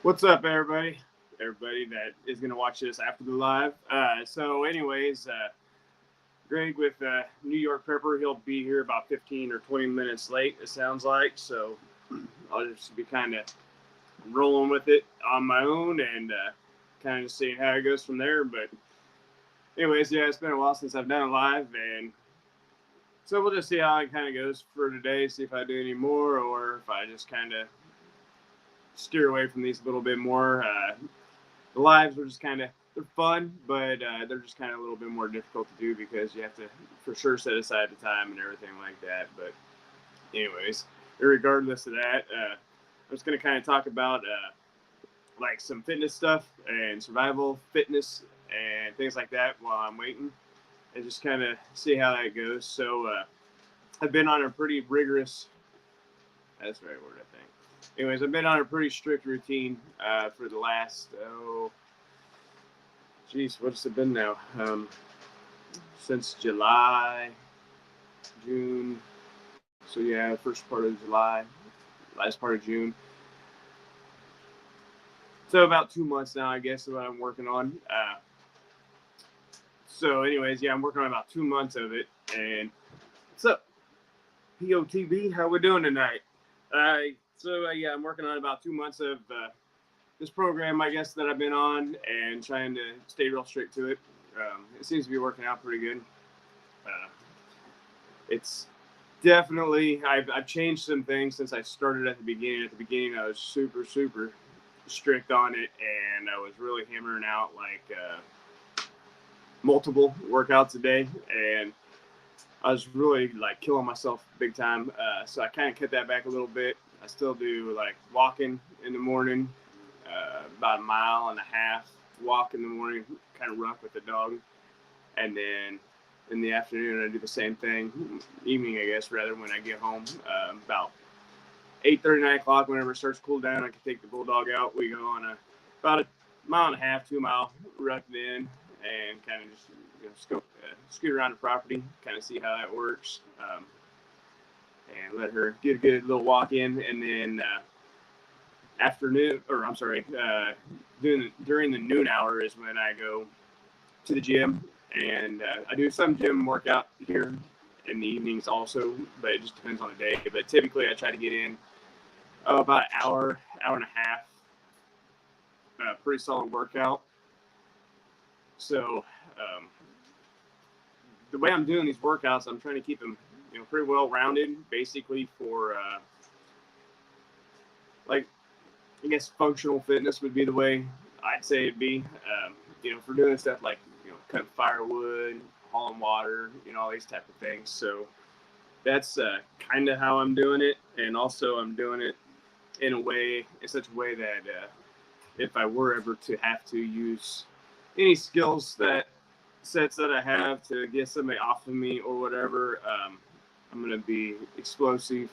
What's up, everybody? Everybody that is going to watch this after the live. Greg with New York Prepper, he'll be here about 15 or 20 minutes late, it sounds like. So I'll just be kind of rolling with it on my own and kind of seeing how it goes from there. But, anyways, yeah, it's been a while since I've done it live. And so we'll just see how it kind of goes for today, see if I do any more or if I just kind of steer away from these a little bit more. The lives are just kind of they're fun, but they're just kind of a little bit more difficult to do because you have to for sure set aside the time and everything like that. But anyways, regardless of that, I'm just gonna kind of talk about like some fitness stuff and survival fitness and things like that while I'm waiting, and just kind of see how that goes. So I've been on a pretty rigorous. That's the right word, I think. Anyways, I've been on a pretty strict routine for the last, what's it been now? Since July, June. So, yeah, first part of July, last part of June. So, about 2 months now, I guess, is what I'm working on. Anyways, yeah, I'm working on about 2 months of it. And what's up, POTB? How we doing tonight? Yeah, I'm working on about 2 months of this program, I guess, that I've been on and trying to stay real strict to it. It seems to be working out pretty good. It's definitely, I've changed some things since I started at the beginning. At the beginning, I was super, super strict on it, and I was really hammering out like multiple workouts a day, and I was really like killing myself big time. So I kind of cut that back a little bit. I still do like walking in the morning, about 1.5 miles walk in the morning, kind of rough with the dog. And then in the afternoon, I do the same thing. Evening, I guess, rather, when I get home. About 8:30, 9 o'clock, whenever it starts to cool down, I can take the bulldog out. We go on about 1.5 mile, 2 mile rough in and kind of just scoot around the property, kind of see how that works, and let her get a good little walk in. And then during the noon hour is when I go to the gym, and I do some gym workout here in the evenings also, but it just depends on the day. But typically, I try to get in about an hour, hour and a half, pretty solid workout. So the way I'm doing these workouts, I'm trying to keep them, pretty well rounded, basically for like, I guess functional fitness would be the way I'd say it'd be. For doing stuff like cutting firewood, hauling water, all these type of things. So that's kind of how I'm doing it, and also I'm doing it in such a way that if I were ever to have to use any sets that I have to get somebody off of me or whatever, I'm going to be explosive,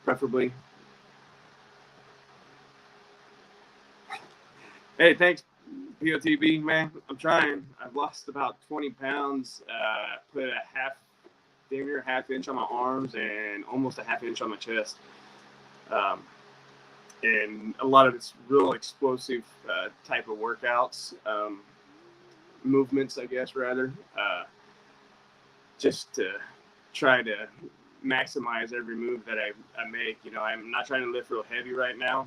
preferably. Hey, thanks, POTB, man. I'm trying. I've lost about 20 pounds, put damn near a half inch on my arms and almost a half inch on my chest. And a lot of it's real explosive type of workouts, movements, I guess, rather, just to try to maximize every move that I make. I'm not trying to lift real heavy right now.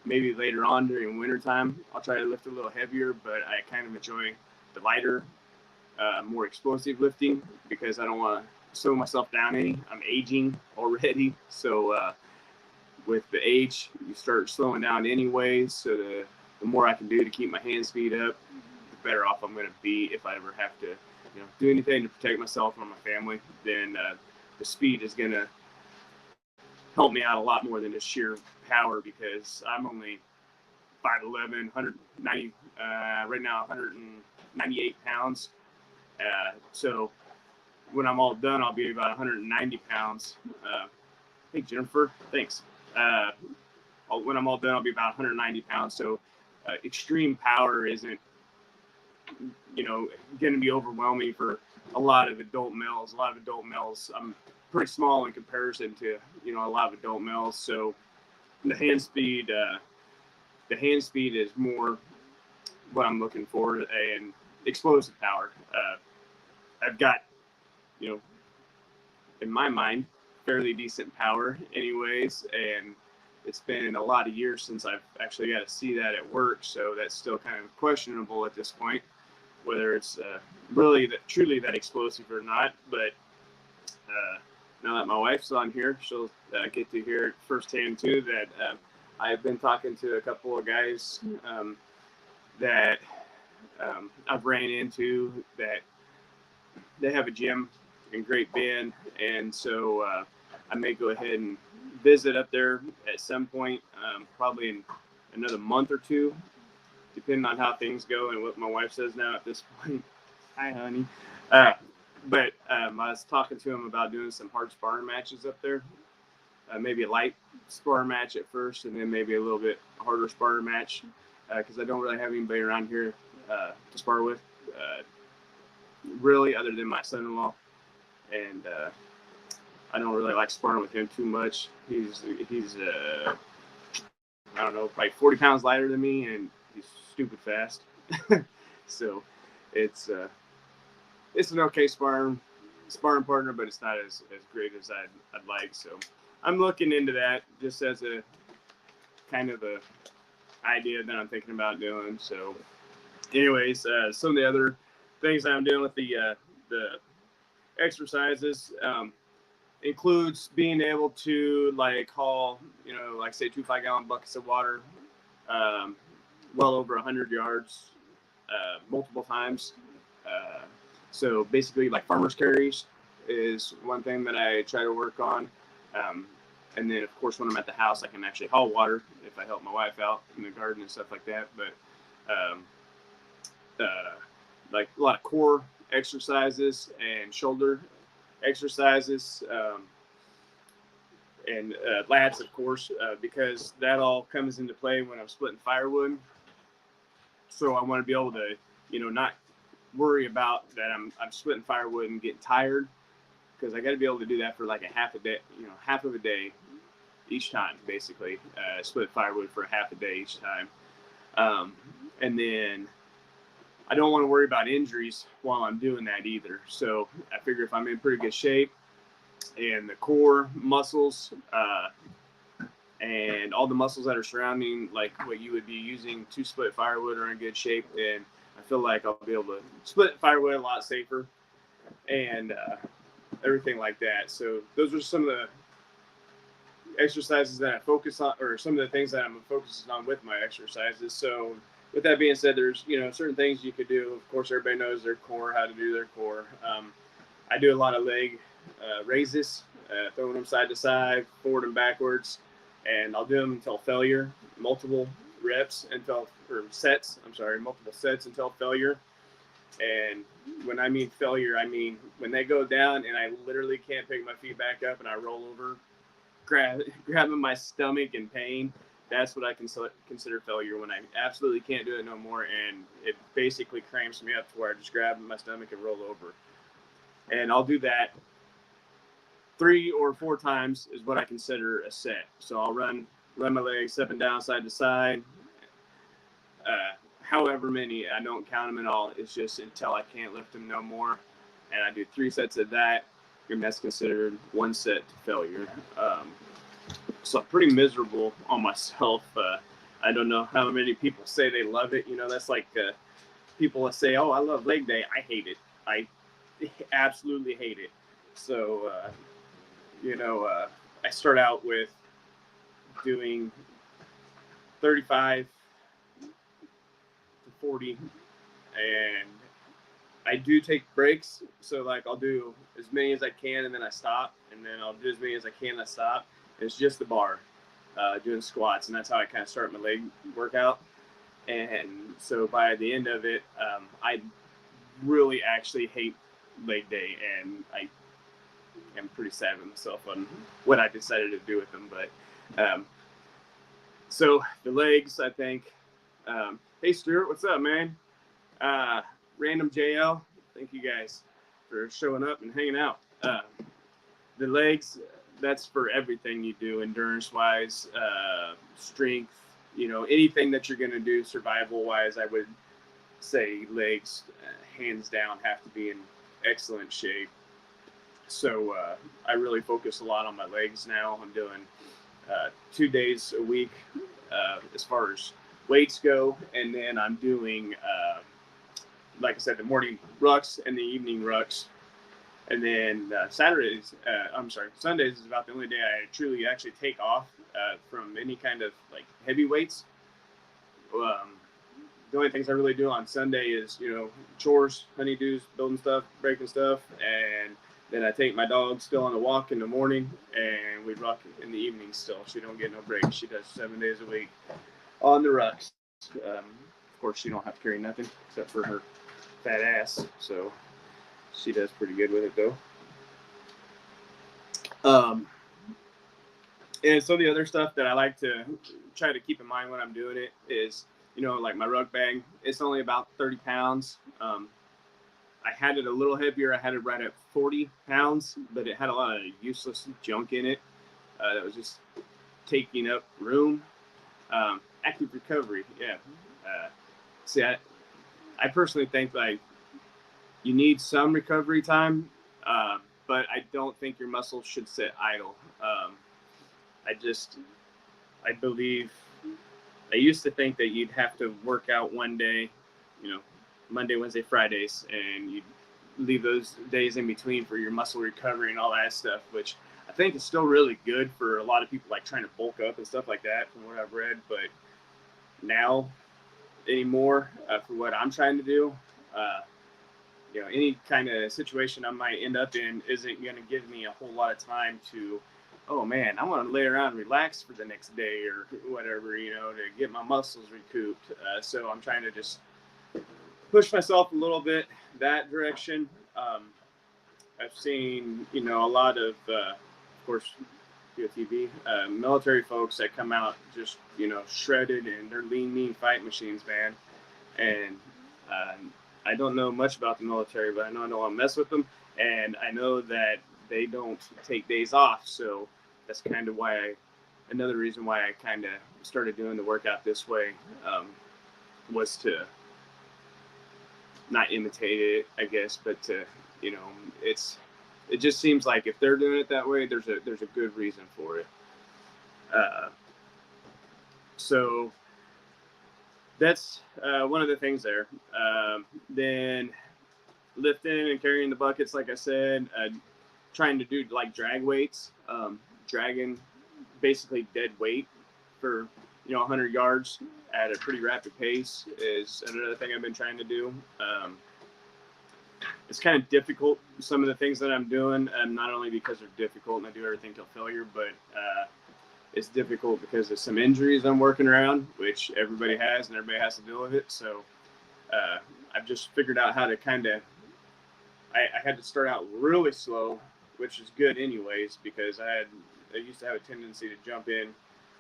Maybe later on during wintertime, I'll try to lift a little heavier, but I kind of enjoy the lighter, more explosive lifting because I don't want to slow myself down any. I'm aging already, so with the age, you start slowing down anyways. So the more I can do to keep my hand speed up, the better off I'm going to be if I ever have to, do anything to protect myself or my family. Then the speed is going to help me out a lot more than just sheer power, because I'm only 5'11", 190, right now 198 pounds. So when I'm all done, I'll be about 190 pounds. Hey, Jennifer, thanks. When I'm all done, I'll be about 190 pounds. So extreme power isn't, going to be overwhelming for a lot of adult males. I'm pretty small in comparison to, a lot of adult males. So the hand speed the hand speed is more what I'm looking for, and explosive power. I've got, you know, in my mind, fairly decent power, anyways, and it's been a lot of years since I've actually got to see that at work, so that's still kind of questionable at this point, whether it's really truly that explosive or not. But now that my wife's on here, she'll get to hear it firsthand too. That I've been talking to a couple of guys that I've ran into that they have a gym in Great Bend, and so I may go ahead and visit up there at some point, probably in another month or two, depending on how things go and what my wife says now at this point. Hi, honey. But I was talking to him about doing some hard sparring matches up there. Maybe a light spar match at first, and then maybe a little bit harder spar match, because I don't really have anybody around here to spar with, really, other than my son-in-law. And I don't really like sparring with him too much. He's I don't know, like 40 pounds lighter than me, and he's stupid fast. So it's an okay sparring partner, but it's not as great as I'd like. So I'm looking into that just as a kind of a idea that I'm thinking about doing. So anyways, some of the other things that I'm doing with the exercises includes being able to like haul, like say 2 5-gallon buckets of water, well over 100 yards, multiple times. So basically, like farmer's carries is one thing that I try to work on. And then, of course, when I'm at the house, I can actually haul water if I help my wife out in the garden and stuff like that. But like a lot of core exercises and shoulder exercises, and lats, of course, because that all comes into play when I'm splitting firewood. So I want to be able to, not worry about that I'm splitting firewood and getting tired, because I got to be able to do that for like a half of a day each time, basically. Split firewood for a half a day each time. And then I don't want to worry about injuries while I'm doing that either. So I figure if I'm in pretty good shape and the core muscles and all the muscles that are surrounding like what you would be using to split firewood are in good shape, then I feel like I'll be able to split firewood a lot safer and everything like that. So those are some of the exercises that I focus on, or some of the things that I'm focusing on with my exercises. So with that being said, there's certain things you could do. Of course, everybody knows their core, how to do their core. I do a lot of leg raises, throwing them side to side, forward and backwards, and I'll do them until failure, multiple sets until failure. And when I mean failure, I mean when they go down and I literally can't pick my feet back up and I roll over, grabbing my stomach in pain. That's what I consider failure, when I absolutely can't do it no more, and it basically cramps me up to where I just grab my stomach and roll over. And I'll do that 3 or 4 times is what I consider a set. So I'll run my legs up and down, side to side. However many, I don't count them at all. It's just until I can't lift them no more. And I do 3 sets of that, and that's considered 1 set to failure. So I'm pretty miserable on myself. I don't know how many people say they love it. That's like people that say, "Oh, I love leg day." I hate it. I absolutely hate it. So, I start out with doing 35 to 40, and I do take breaks. So, like, I'll do as many as I can, and then I stop, and then I'll do as many as I can, and I stop. It's just the bar, doing squats, and that's how I kind of start my leg workout. And so by the end of it, I really actually hate leg day, and I am pretty sad with myself on what I decided to do with them. But so the legs, I think. Hey Stuart, what's up, man? Random JL, thank you guys for showing up and hanging out. The legs, that's for everything you do, endurance wise, strength, anything that you're going to do survival wise, I would say legs, hands down, have to be in excellent shape. So I really focus a lot on my legs now. I'm doing 2 days a week as far as weights go, and then I'm doing, like I said, the morning rucks and the evening rucks. And then Sundays is about the only day I truly actually take off from any kind of like heavy weights. The only things I really do on Sunday is, chores, honeydews, building stuff, breaking stuff. And then I take my dog still on a walk in the morning, and we ruck in the evening still. She don't get no break. She does 7 days a week on the rucks. Of course, she don't have to carry nothing except for her fat ass. So she does pretty good with it, though. And so the other stuff that I like to try to keep in mind when I'm doing it is, like my ruck bag, it's only about 30 pounds. I had it a little heavier. I had it right at 40 pounds, but it had a lot of useless junk in it that was just taking up room. Active recovery, yeah. See, I personally think like you need some recovery time, but I don't think your muscles should sit idle. I believe I used to think that you'd have to work out one day, Monday, Wednesday, Fridays, and you'd leave those days in between for your muscle recovery and all that stuff, which I think is still really good for a lot of people like trying to bulk up and stuff like that from what I've read. But now anymore, for what I'm trying to do, any kind of situation I might end up in isn't going to give me a whole lot of time to, oh man, I want to lay around and relax for the next day or whatever, to get my muscles recouped. So I'm trying to just push myself a little bit that direction. I've seen, a lot of course, TV, military folks that come out just, shredded, and they're lean, mean fight machines, man. And I don't know much about the military, but I know I don't want to mess with them. And I know that they don't take days off. So that's kind of another reason why I kind of started doing the workout this way, was to not imitate it, I guess, but to, it just seems like if they're doing it that way, there's a good reason for it. So that's one of the things there. Then lifting and carrying the buckets, like I said, trying to do like drag weights, dragging basically dead weight for 100 yards at a pretty rapid pace is another thing I've been trying to do. It's kind of difficult, some of the things that I'm doing, not only because they're difficult and I do everything till failure, but it's difficult because of some injuries I'm working around, which everybody has and everybody has to deal with it. So I've just figured out how to I had to start out really slow, which is good anyways, because I used to have a tendency to jump in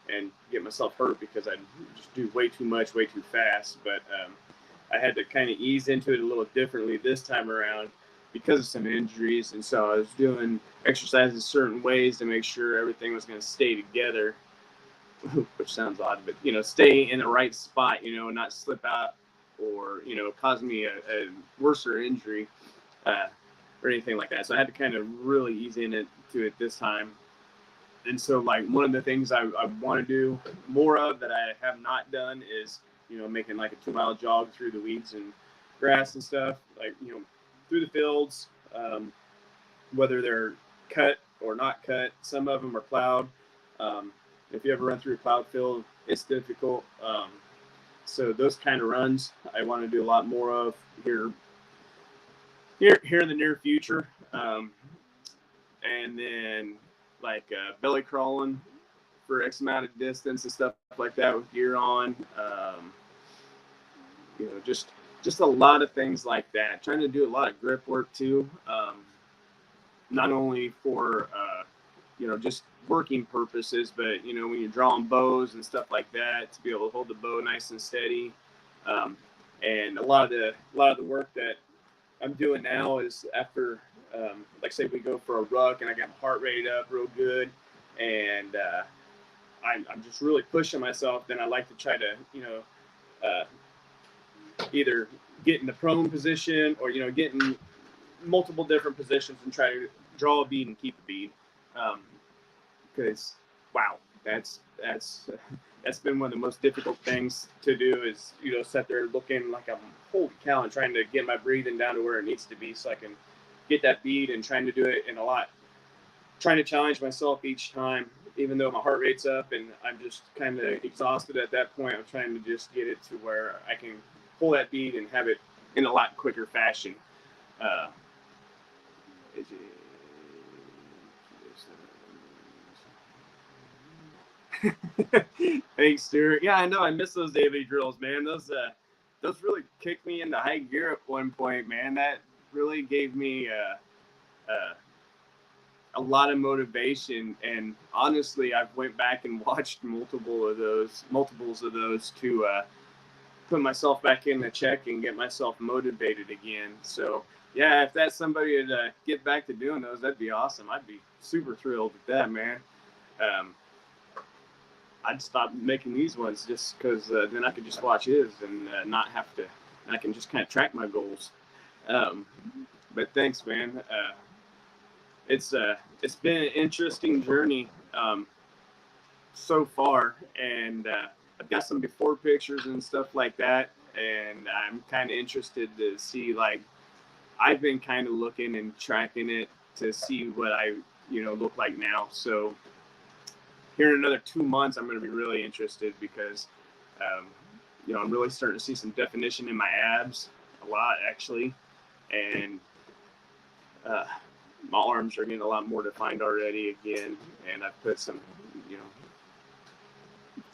and get myself hurt because I just do way too much, way too fast. But I had to kind of ease into it a little differently this time around because of some injuries. And so I was doing exercises certain ways to make sure everything was going to stay together, which sounds odd, but, stay in the right spot, not slip out or, cause me a worse injury or anything like that. So I had to kind of really ease into it this time. And so, like, one of the things I want to do more of that I have not done is, making like a 2-mile jog through the weeds and grass and stuff, like, through the fields, whether they're cut or not cut. Some of them are plowed. If you ever run through a plowed field, it's difficult. So those kind of runs I want to do a lot more of here in the near future. And then like belly crawling for X amount of distance and stuff like that with gear on. Just a lot of things like that. Trying to do a lot of grip work too. Not only for just working purposes, but when you're drawing bows and stuff like that, to be able to hold the bow nice and steady. And a lot of the work that I'm doing now is after, like say we go for a ruck and I got my heart rate up real good, and I'm just really pushing myself, then I like to try to, uh, either get in the prone position or, get in multiple different positions and try to draw a bead and keep a bead. Because, wow, that's been one of the most difficult things to do is, sit there looking like I'm, holy cow, and trying to get my breathing down to where it needs to be so I can get that bead, and trying to do it in trying to challenge myself each time, even though my heart rate's up and I'm just kind of exhausted at that point. I'm trying to just get it to where I can pull that bead and have it in a lot quicker fashion. Thanks, Stuart. Yeah, I know. I miss those daily drills, man. Those really kicked me into high gear at one point, man. That really gave me a lot of motivation. And honestly, I've went back and watched multiples of those to put myself back in the check and get myself motivated again. So yeah, if that's somebody to get back to doing those, that'd be awesome. I'd be super thrilled with that, man. I'd stop making these ones just because then I could just watch his and not have to. I can just kind of track my goals. But thanks, man. It's been an interesting journey so far, and I've got some before pictures and stuff like that, and I'm kind of interested to see, like, I've been kind of looking and tracking it to see what I look like now. So here in another 2 months, I'm going to be really interested because I'm really starting to see some definition in my abs, a lot actually, and my arms are getting a lot more defined already again, and I've put some,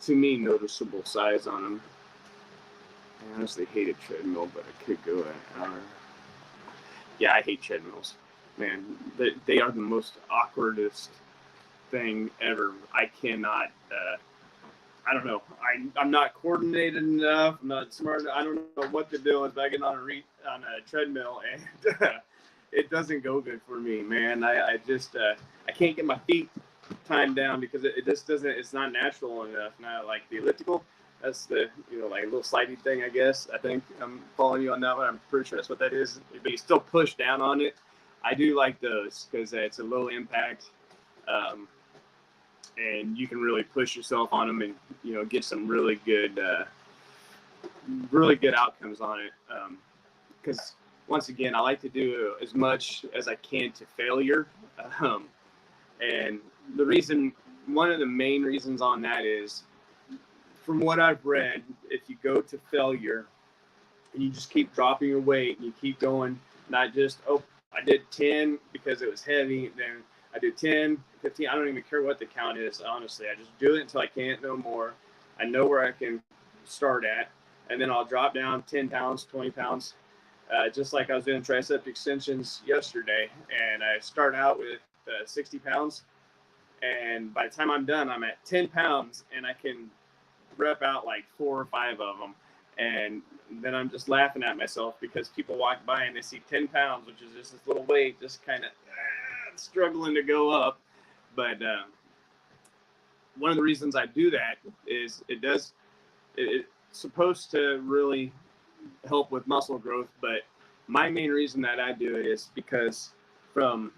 to me, noticeable size on them. I honestly hate a treadmill, but I could go an hour. Yeah, I hate treadmills, man. They are the most awkwardest thing ever. I cannot. I don't know. I'm not coordinated enough. I'm not smart enough. I don't know what the deal is. But I get on a treadmill and it doesn't go good for me, man. I just I can't get my feet timed down because it just doesn't. It's not natural enough. Now, like the elliptical, that's the like a little slidey thing. I guess I think I'm following you on that one. I'm pretty sure that's what that is. But you still push down on it. I do like those because it's a low impact. And you can really push yourself on them and get some really good outcomes on it, because once again, I like to do as much as I can to failure, and one of the main reasons on that is, from what I've read, if you go to failure and you just keep dropping your weight and you keep going, not just, I did 10 because it was heavy, then I do 10, 15, I don't even care what the count is, honestly. I just do it until I can't no more. I know where I can start at, and then I'll drop down 10 pounds, 20 pounds, just like I was doing tricep extensions yesterday. And I start out with 60 pounds, and by the time I'm done, I'm at 10 pounds, and I can rep out like 4 or 5 of them. And then I'm just laughing at myself because people walk by and they see 10 pounds, which is just this little weight, just kind of struggling to go up. But one of the reasons I do that is it's supposed to really help with muscle growth. But my main reason that I do it is because from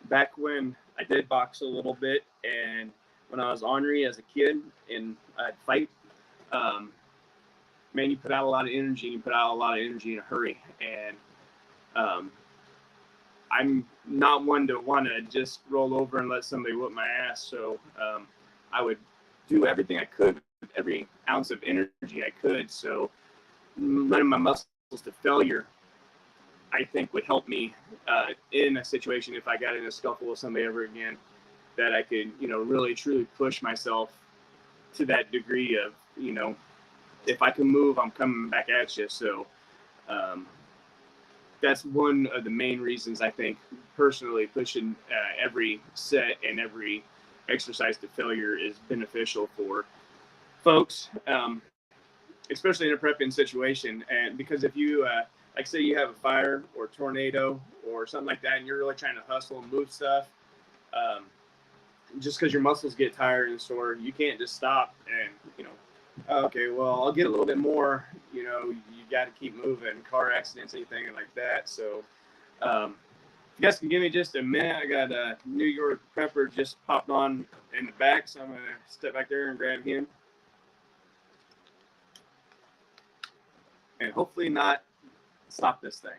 back when I did box a little bit, and when I was ornery as a kid and I'd fight, man, you put out a lot of energy. You put out a lot of energy in a hurry, and I'm not one to want to just roll over and let somebody whip my ass. So I would do everything I could with every ounce of energy I could. So running my muscles to failure, I think, would help me in a situation if I got in a scuffle with somebody ever again, that I could, really truly push myself to that degree of, if I can move, I'm coming back at you. So that's one of the main reasons I think personally pushing every set and every exercise to failure is beneficial for folks, especially in a prepping situation. And because if you, like say you have a fire or a tornado or something like that, and you're really trying to hustle and move stuff, just because your muscles get tired and sore, you can't just stop and, okay, well, I'll get a little bit more. You got to keep moving. Car accidents, anything like that. So, you guys can give me just a minute. I got a New York Prepper just popped on in the back, so I'm going to step back there and grab him. And hopefully not stop this thing.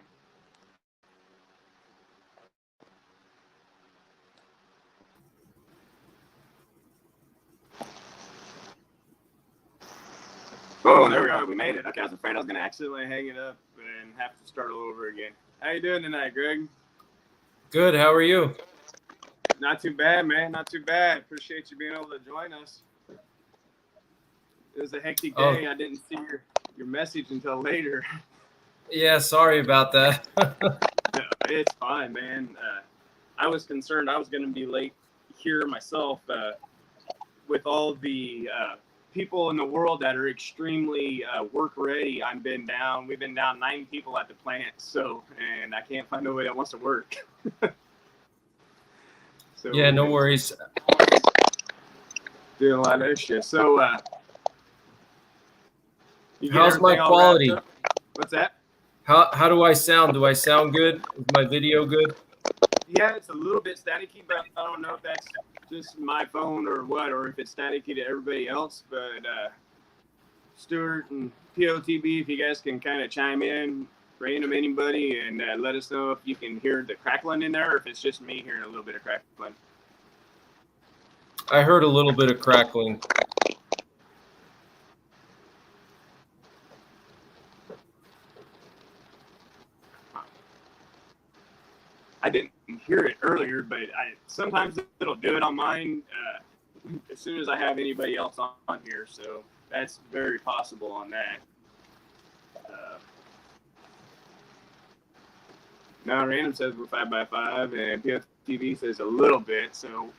Oh, there we go. We made it. Okay, I was afraid I was going to accidentally hang it up and have to start all over again. How you doing tonight, Greg? Good. How are you? Not too bad, man. Not too bad. Appreciate you being able to join us. It was a hectic day. I didn't see your message until later. Yeah, sorry about that. No, it's fine, man. I was concerned I was going to be late here myself with all the people in the world that are extremely work ready. We've been down 9 people at the plant, and I can't find nobody that wants to work. So yeah, no worries. Doing a lot of shit. So, how's my quality? What's that? How do I sound? Do I sound good? Is my video good? Yeah, it's a little bit staticky, but I don't know if that's just my phone or what, or if it's staticky to everybody else. But Stuart and POTB, if you guys can kind of chime in, random anybody, and let us know if you can hear the crackling in there, or if it's just me hearing a little bit of crackling. I heard a little bit of crackling. I didn't hear it earlier, but sometimes it'll do it on mine as soon as I have anybody else on here. So that's very possible on that. Now Random says we're 5x5, and PFTV says a little bit. So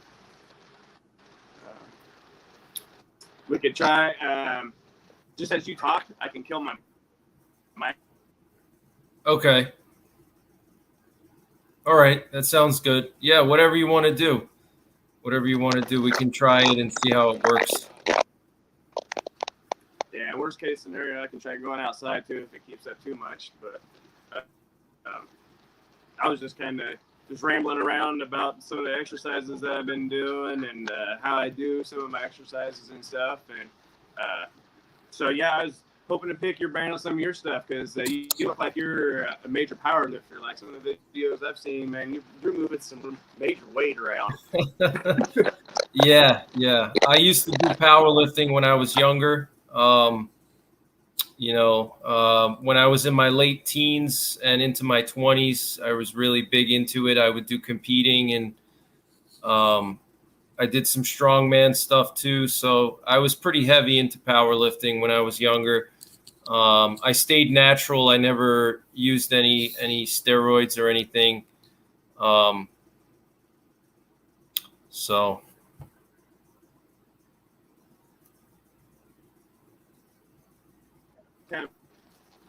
we could try. Just as you talk, I can kill my mic. Okay. All right, that sounds good. Yeah, whatever you want to do. Whatever you want to do, we can try it and see how it works. Yeah, worst case scenario, I can try going outside too if it keeps up too much. But I was just kind of rambling around about some of the exercises that I've been doing and how I do some of my exercises and stuff. And so, yeah, I was hoping to pick your brain on some of your stuff because you look like you're a major power lifter. Like some of the videos I've seen, man, you're moving some major weight around. Yeah. I used to do powerlifting when I was younger. When I was in my late teens and into my 20s, I was really big into it. I would do competing, and I did some strongman stuff too. So I was pretty heavy into powerlifting when I was younger. I stayed natural. I never used any steroids or anything. So.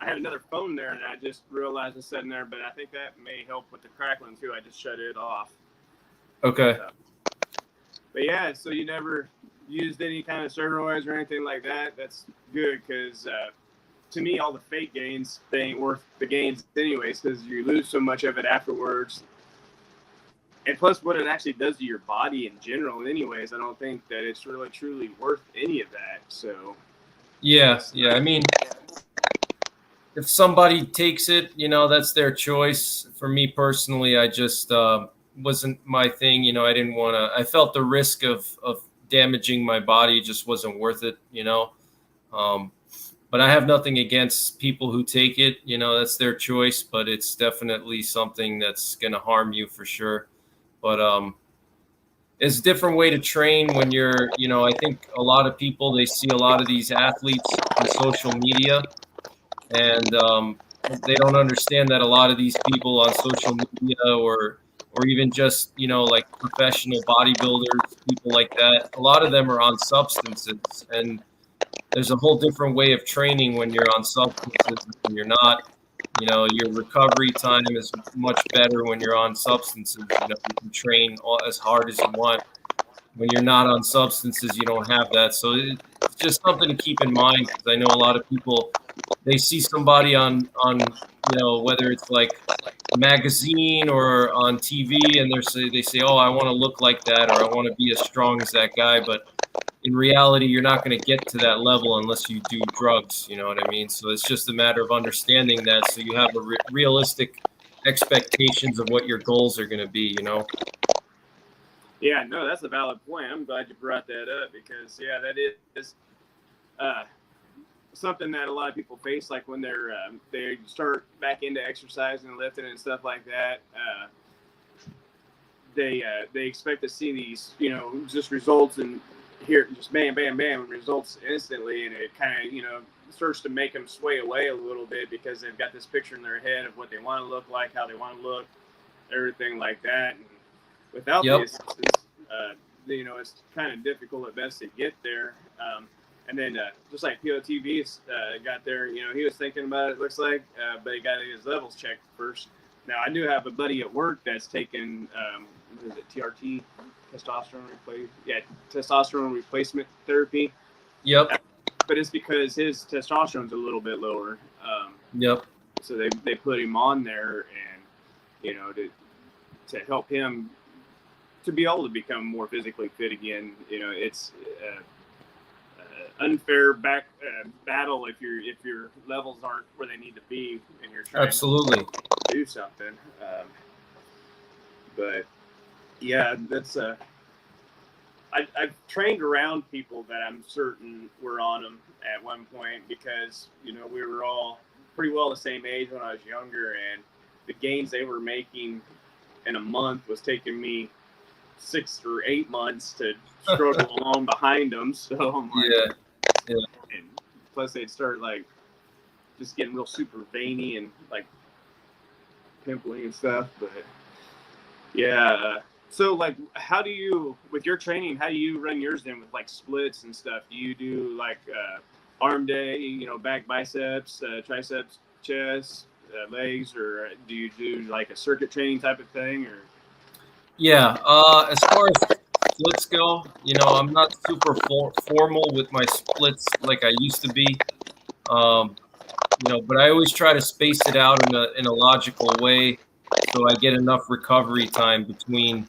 I had another phone there, and I just realized it's sitting there, but I think that may help with the crackling too. I just shut it off. Okay. But yeah, so you never used any kind of steroids or anything like that. That's good because to me, all the fake gains, they ain't worth the gains anyways because you lose so much of it afterwards. And plus, what it actually does to your body in general, anyways, I don't think that it's really truly worth any of that. So. Yeah. I mean, if somebody takes it, that's their choice. For me personally, I just wasn't my thing. I didn't want to. I felt the risk of damaging my body just wasn't worth it. But I have nothing against people who take it. That's their choice. But it's definitely something that's going to harm you for sure. But it's a different way to train when you're. I think a lot of people, they see a lot of these athletes on social media. And they don't understand that a lot of these people on social media or even just, like professional bodybuilders, people like that, a lot of them are on substances. And there's a whole different way of training when you're on substances and you're not. Your recovery time is much better when you're on substances. You can train as hard as you want. when you're not on substances, you don't have that. So it's just something to keep in mind, because I know a lot of people, they see somebody on whether it's like a magazine or on TV, and they say, oh, I want to look like that, or I want to be as strong as that guy. But in reality, you're not going to get to that level unless you do drugs. You know what I mean? So it's just a matter of understanding that, so you have a realistic expectations of what your goals are going to be. Yeah, no, that's a valid point. I'm glad you brought that up, because that is something that a lot of people face, like when they start back into exercising and lifting and stuff like that. They expect to see these, just results, and here just bam, bam, bam, results instantly, and it kind of starts to make them sway away a little bit, because they've got this picture in their head of what they want to look like, how they want to look, everything like that. And without the assistance, it's kind of difficult at best to get there. And then just like POTV got there, he was thinking about it, looks like, but he got his levels checked first. Now, I do have a buddy at work that's taken, what is it, TRT, testosterone replacement therapy. Yep. But it's because his testosterone's a little bit lower. Yep. So they put him on there, and, to help him to be able to become more physically fit again. It's unfair battle if your levels aren't where they need to be, and you're trying absolutely to do something. But yeah, that's I've trained around people that I'm certain were on them at one point, because we were all pretty well the same age when I was younger, and the gains they were making in a month was taking me 6 or 8 months to struggle along behind them. So I'm like, yeah. And plus they'd start like just getting real super veiny and like pimply and stuff. But yeah. So like, how do you, with your training, how do you run yours then with like splits and stuff? Do you do like arm day, back, biceps, triceps, chest, legs, or do you do like a circuit training type of thing? Or yeah, as far as splits go, I'm not super formal with my splits like I used to be. But I always try to space it out in a logical way, so I get enough recovery time between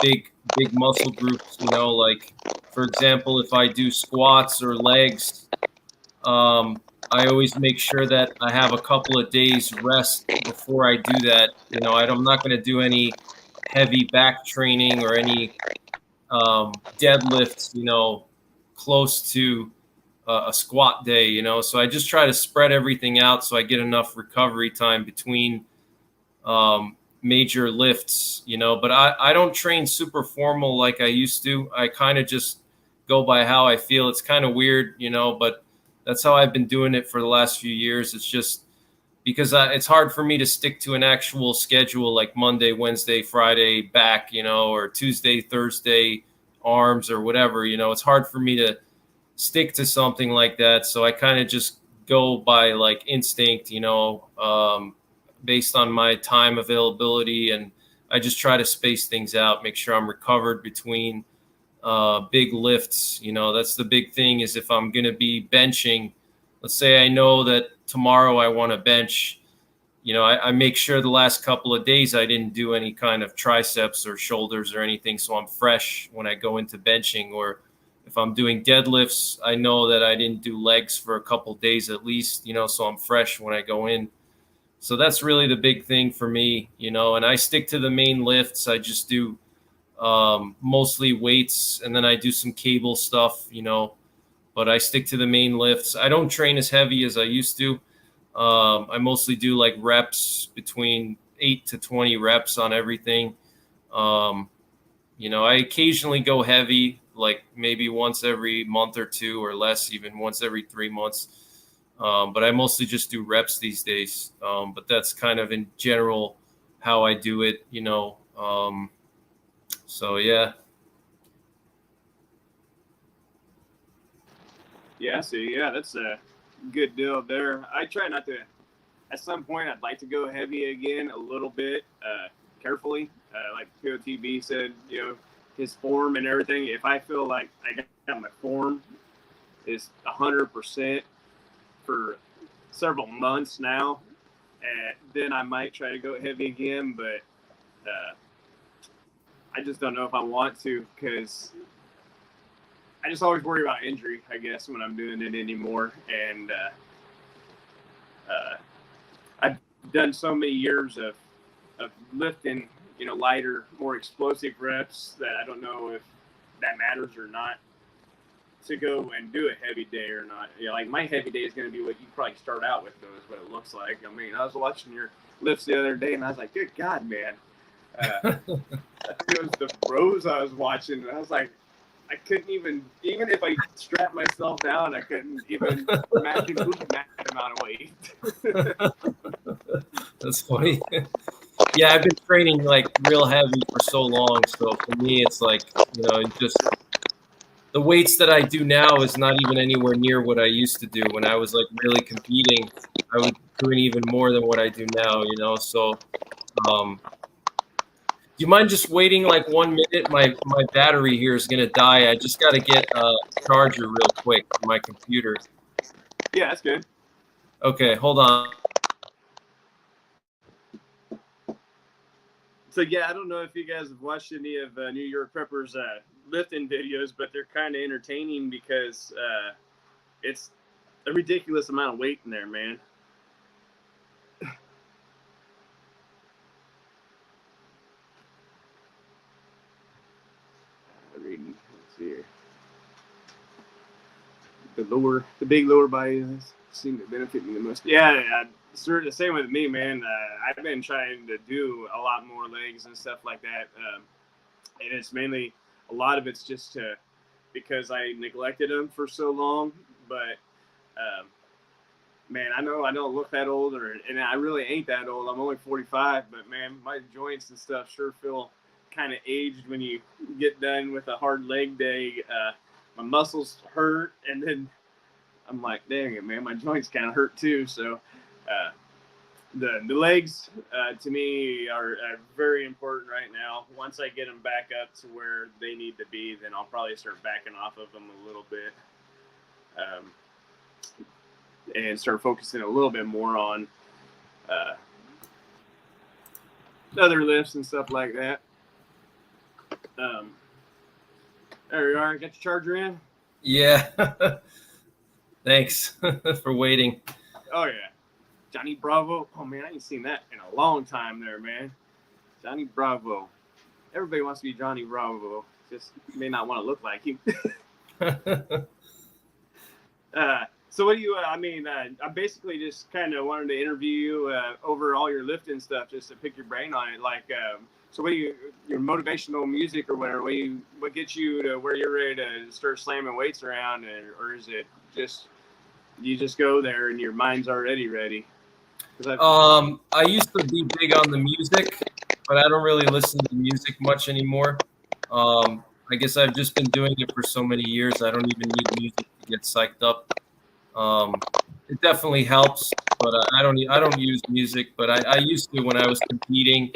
big muscle groups. Like, for example, if I do squats or legs, I always make sure that I have a couple of days rest before I do that. I'm not going to do any heavy back training or any deadlifts, close to a squat day, so I just try to spread everything out so I get enough recovery time between major lifts, but I don't train super formal like I used to. I kind of just go by how I feel. It's kind of weird, but that's how I've been doing it for the last few years. It's just because it's hard for me to stick to an actual schedule like Monday, Wednesday, Friday back, or Tuesday, Thursday arms or whatever. It's hard for me to stick to something like that. So I kind of just go by like instinct, based on my time availability, and I just try to space things out, make sure I'm recovered between big lifts. That's the big thing, is if I'm going to be benching, let's say I know that tomorrow I want to bench, I make sure the last couple of days I didn't do any kind of triceps or shoulders or anything, so I'm fresh when I go into benching. Or if I'm doing deadlifts, I know that I didn't do legs for a couple of days at least, so I'm fresh when I go in. So that's really the big thing for me, and I stick to the main lifts. I just do mostly weights, and then I do some cable stuff, but I stick to the main lifts. I don't train as heavy as I used to. I mostly do like reps, between 8 to 20 reps on everything. I occasionally go heavy, like maybe once every month or two, or less, even once every 3 months. But I mostly just do reps these days. But that's kind of in general how I do it, so yeah. Yeah, so yeah, that's a good deal there. I try not to. At some point, I'd like to go heavy again a little bit, carefully. Like POTB said, his form and everything. If I feel like I got my form is 100% for several months now, and then I might try to go heavy again. But I just don't know if I want to, because I just always worry about injury, I guess, when I'm doing it anymore. And I've done so many years of lifting, lighter, more explosive reps that I don't know if that matters or not to go and do a heavy day or not. Like my heavy day is going to be what you probably start out with, though, is what it looks like. I mean, I was watching your lifts the other day, and I was like, good God, man. I think it was the bros I was watching, and I was like, I couldn't even if I strapped myself down, I couldn't even imagine moving that amount of weight. That's funny. Yeah, I've been training like real heavy for so long. So for me, it's like, just the weights that I do now is not even anywhere near what I used to do. When I was like really competing, I was doing even more than what I do now, So do you mind just waiting like 1 minute? My battery here is going to die. I just got to get a charger real quick for my computer. Yeah, that's good. Okay, hold on. So, yeah, I don't know if you guys have watched any of New York Preppers lifting videos, but they're kind of entertaining because it's a ridiculous amount of weight in there, man. Let's see here. The big lower body seem to benefit me the most. Yeah, sort of the same with me, man. I've been trying to do a lot more legs and stuff like that, and it's mainly a lot of it's just because I neglected them for so long. But man, I know I don't look that old, and I really ain't that old. I'm only 45, but man, my joints and stuff sure feel kind of aged when you get done with a hard leg day. My muscles hurt, and then I'm like, dang it, man, my joints kind of hurt too. So the legs to me are very important right now. Once I get them back up to where they need to be, then I'll probably start backing off of them a little bit, and start focusing a little bit more on other lifts and stuff like that. There you are. Got your charger in? Yeah. Thanks for waiting. Oh, yeah. Johnny Bravo. Oh, man, I ain't seen that in a long time there, man. Johnny Bravo. Everybody wants to be Johnny Bravo. Just may not want to look like him. So what do you, I basically just kind of wanted to interview you over all your lifting stuff, just to pick your brain on it. Like, so what do you, your motivational music or whatever, what gets you to where you're ready to start slamming weights around, or is it just, you just go there and your mind's already ready? I used to be big on the music, but I don't really listen to music much anymore. I guess I've just been doing it for so many years. I don't even need music to get psyched up. It definitely helps, but I don't use music, but I used to when I was competing.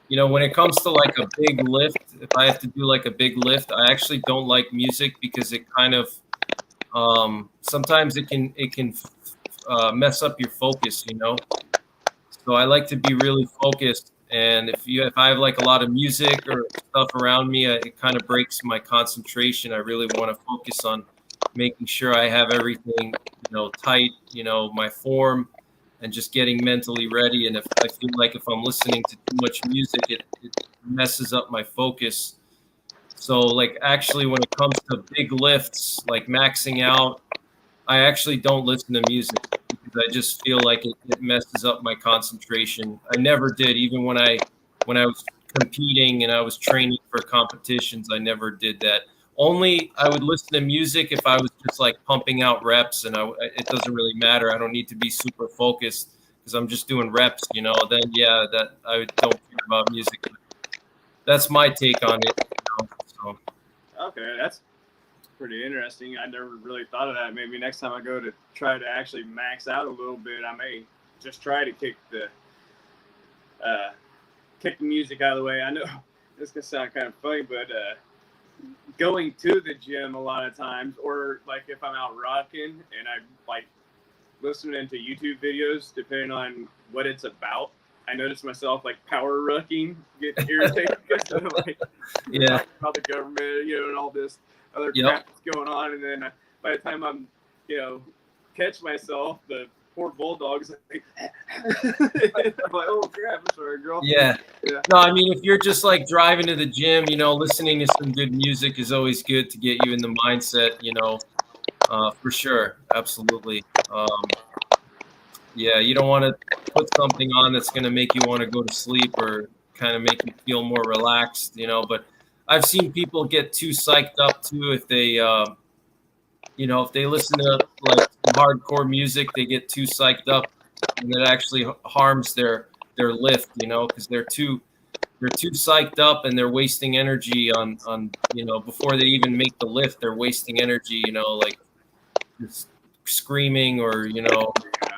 When it comes to like a big lift, if I have to do like a big lift, I actually don't like music because it kind of sometimes it can mess up your focus, So I like to be really focused, and if I have like a lot of music or stuff around me, it kind of breaks my concentration. I really want to focus on making sure I have everything, tight, my form, and just getting mentally ready. And if I feel like if I'm listening to too much music, it messes up my focus. So like actually when it comes to big lifts, like maxing out, I actually don't listen to music because I just feel like it messes up my concentration. I never did, even when I was competing and I was training for competitions, I never did that. Only I would listen to music if I was just like pumping out reps, and it doesn't really matter. I don't need to be super focused because I'm just doing reps, Then yeah, that I don't care about music. That's my take on it. So. Okay, that's pretty interesting. I never really thought of that. Maybe next time I go to try to actually max out a little bit, I may just try to kick the music out of the way. I know this can sound kind of funny, but going to the gym a lot of times, or like if I'm out rocking and I like listening to YouTube videos, depending on what it's about, I notice myself like power rucking, get irritated because of like Yeah. about the government, you know, and all this other Yep. crap that's going on. And then by the time I'm, you know, catch myself, the poor bulldog's like, I'm like, oh crap, I'm sorry, girl. Yeah. Yeah. No, I mean, if you're just like driving to the gym, you know, listening to some good music is always good to get you in the mindset, you know, for sure. Absolutely. Yeah, you don't want to put something on that's going to make you want to go to sleep or kind of make you feel more relaxed, you know. But I've seen people get too psyched up too if they, you know, if they listen to like some hardcore music, they get too psyched up, and it actually harms their lift, you know, because they're too psyched up and they're wasting energy on you know, before they even make the lift, they're wasting energy, you know, like just screaming or, you know,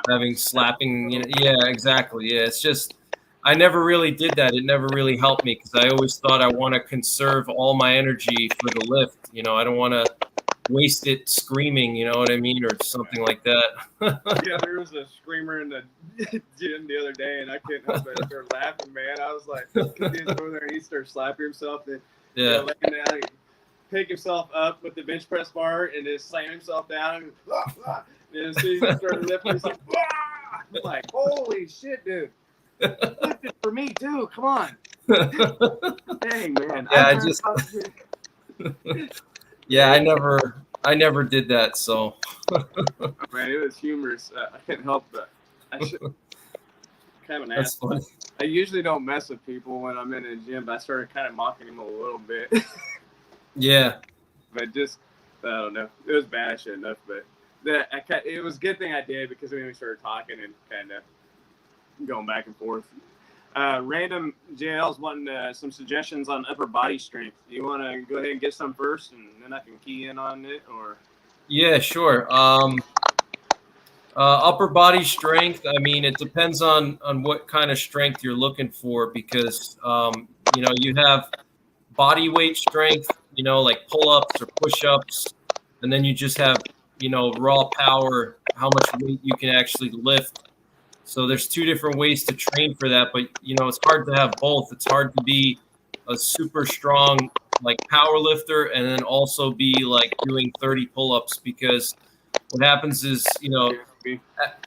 having slapping, you know. Yeah, exactly. Yeah, it's just I never really did that. It never really helped me because I always thought I want to conserve all my energy for the lift. You know, I don't want to waste it screaming, you know what I mean, or something like that. Yeah, there was a screamer in the gym the other day, and I couldn't help but start laughing, man. I was like, he's over there, and he started slapping himself, and Yeah. you know, laying down, and pick himself up with the bench press bar, and just slam himself down, and then as soon as he started lifting, he's like, I'm like, holy shit, dude. Lift it for me too. Come on. Dang, man. Yeah, yeah, I never did that. So, man, it was humorous. I couldn't help but I should kind of an that's ass. funny. I usually don't mess with people when I'm in a gym, but I started kind of mocking him a little bit. Yeah. But just, I don't know. It was bad shit enough, but it was a good thing I did because then we started talking and kind of going back and forth. Random JL's wanting some suggestions on upper body strength. You want to go ahead and get some first, and then I can key in on it, or? Yeah, sure. Upper body strength. I mean, it depends on what kind of strength you're looking for because you know, you have body weight strength, you know, like pull-ups or push-ups, and then you just have, you know, raw power, how much weight you can actually lift. So there's two different ways to train for that, but you know, it's hard to have both. It's hard to be a super strong like power lifter and then also be like doing 30 pull-ups because what happens is, you know,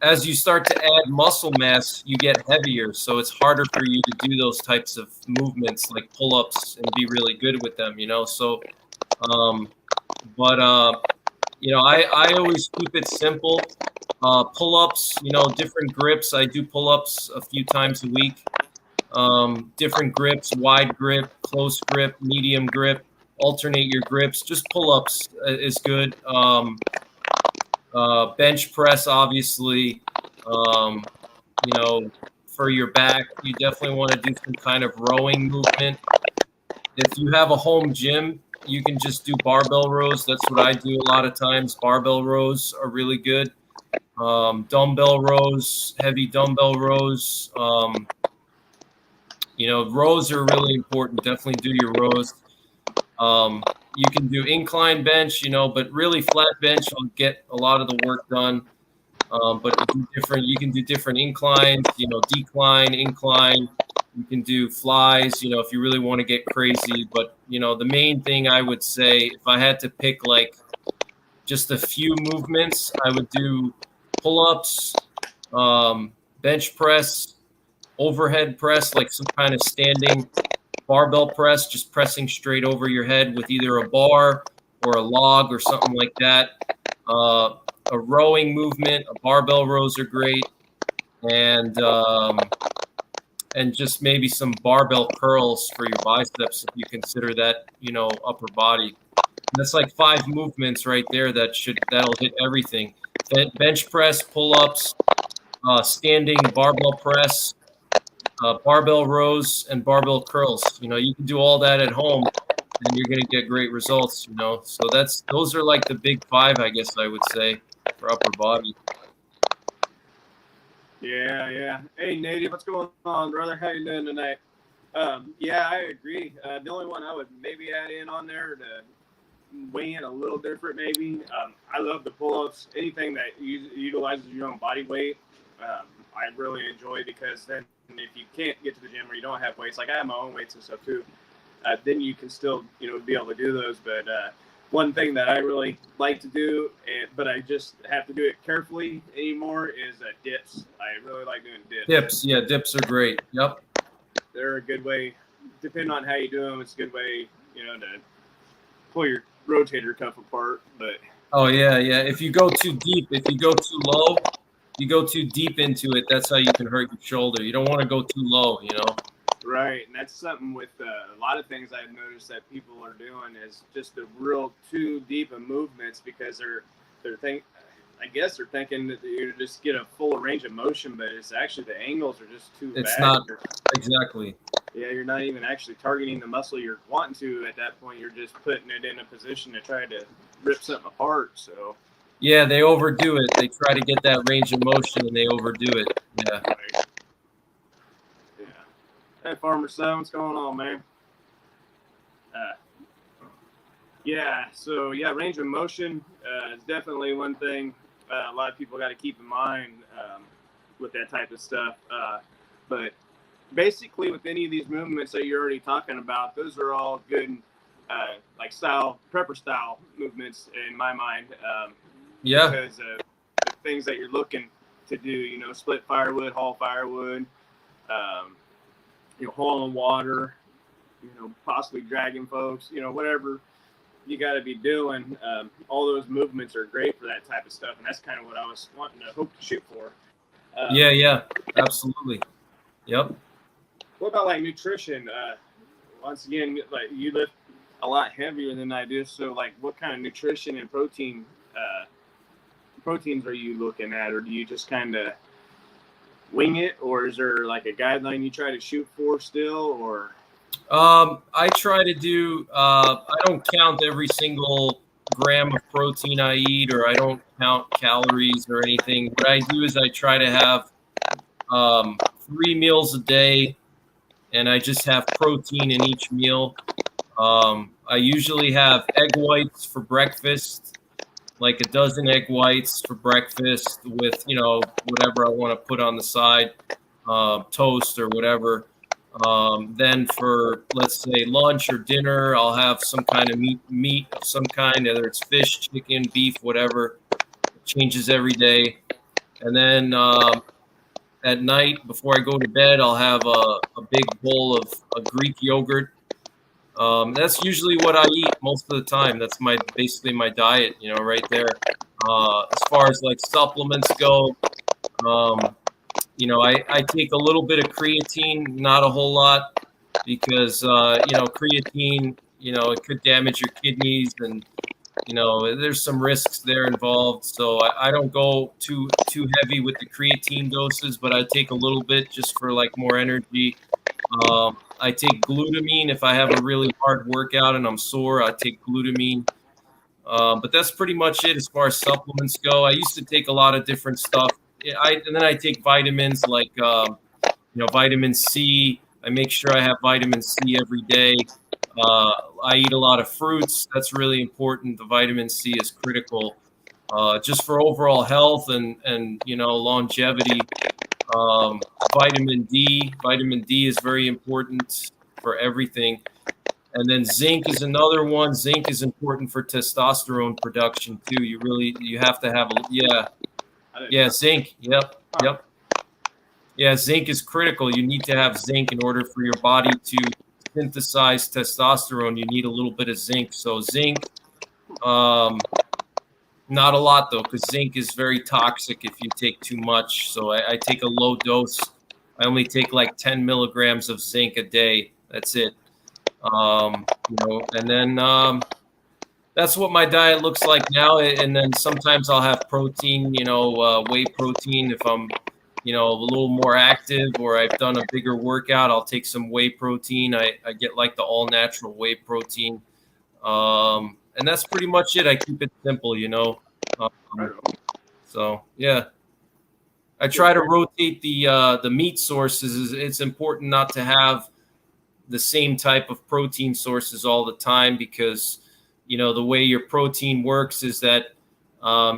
as you start to add muscle mass, you get heavier. So it's harder for you to do those types of movements like pull-ups and be really good with them, you know? So, you know, I always keep it simple. Pull-ups, you know, different grips. I do pull-ups a few times a week. Different grips, wide grip, close grip, medium grip. Alternate your grips. Just pull-ups is good. Bench press, obviously. You know, for your back, you definitely want to do some kind of rowing movement. If you have a home gym, you can just do barbell rows. That's what I do a lot of times. Barbell rows are really good. Dumbbell rows, heavy dumbbell rows. You know, rows are really important. Definitely do your rows. You can do incline bench, you know, but really flat bench will get a lot of the work done. But you can do different inclines, you know, decline, incline. You can do flies, you know, if you really want to get crazy. But, you know, the main thing I would say, if I had to pick like just a few movements, I would do pull-ups, bench press, overhead press, like some kind of standing barbell press, just pressing straight over your head with either a bar or a log or something like that. A rowing movement, a barbell rows are great, and just maybe some barbell curls for your biceps if you consider that, you know, upper body. That's like 5 movements right there that'll hit everything. Bench press, pull-ups, standing barbell press, barbell rows, and barbell curls. You know, you can do all that at home and you're going to get great results, you know. So those are like the big 5, I guess I would say, for upper body. Yeah. Hey, Native, what's going on, brother? How you doing tonight? Yeah, I agree. The only one I would maybe add in on there to weigh in a little different, maybe. I love the pull-ups. Anything that utilizes your own body weight, I really enjoy, because then if you can't get to the gym or you don't have weights, like I have my own weights and stuff too, then you can still be able to do those. But one thing that I really like to do, but I just have to do it carefully anymore, is dips. I really like doing dips. Dips, yeah, dips are great. Yep. They're a good way, depending on how you do them, it's a good way, to pull your rotator cuff apart. But oh yeah, if you go too deep, if you go too low, you go too deep into it, that's how you can hurt your shoulder. You don't want to go too low, Right, and that's something with a lot of things I've noticed that people are doing, is just the real too deep of movements, because I guess they're thinking that you just get a full range of motion, but it's actually the angles are just too bad. It's not exactly. Yeah, you're not even actually targeting the muscle you're wanting to at that point. You're just putting it in a position to try to rip something apart. So yeah, they overdo it. They try to get that range of motion and they overdo it. Yeah. right. Yeah. Hey, Farmer Son, what's going on, man? Yeah. So yeah, range of motion is definitely one thing a lot of people got to keep in mind with that type of stuff. But basically, with any of these movements that you're already talking about, those are all good, like prepper style movements in my mind. Yeah. Because the things that you're looking to do, split firewood, haul firewood, hauling water, possibly dragging folks, whatever you got to be doing. All those movements are great for that type of stuff, and that's kind of what I was wanting to hope to shoot for. Yeah, absolutely. Yep. What about like nutrition? Once again, like you lift a lot heavier than I do, so like what kind of nutrition and proteins are you looking at, or do you just kind of wing it, or is there like a guideline you try to shoot for still, or? I try to do. I don't count every single gram of protein I eat, or I don't count calories or anything. What I do is I try to have 3 meals a day, and I just have protein in each meal. I usually have egg whites for breakfast, like a dozen egg whites for breakfast with, whatever I want to put on the side, toast or whatever. Then for, let's say, lunch or dinner, I'll have some kind of meat of some kind, whether it's fish, chicken, beef, whatever. It changes every day. And then at night, before I go to bed, I'll have a big bowl of a Greek yogurt. That's usually what I eat most of the time. That's basically my diet, right there. As far as like supplements go, I take a little bit of creatine, not a whole lot, because creatine, it could damage your kidneys, and there's some risks there involved. So I don't go too heavy with the creatine doses, but I take a little bit just for like more energy. I take glutamine if I have a really hard workout and I'm sore. I take glutamine. But that's pretty much it as far as supplements go. I used to take a lot of different stuff. And then I take vitamins like vitamin C. I make sure I have vitamin C every day. I eat a lot of fruits. That's really important. The vitamin C is critical just for overall health and longevity. Vitamin D is very important for everything. And then zinc is another one. Zinc is important for testosterone production too. You have to have zinc. Yep. Yeah, zinc is critical. You need to have zinc in order for your body to synthesize testosterone. You need a little bit of zinc. So zinc, not a lot though, because zinc is very toxic if you take too much. So I take a low dose. I only take like 10 milligrams of zinc a day. That's it. And then that's what my diet looks like now. And then sometimes I'll have protein, whey protein if I'm, a little more active or I've done a bigger workout. I'll take some whey protein. I get like the all natural whey protein. And that's pretty much it. I keep it simple, So yeah, I try to rotate the meat sources. It's important not to have the same type of protein sources all the time, because, you know, the way your protein works is that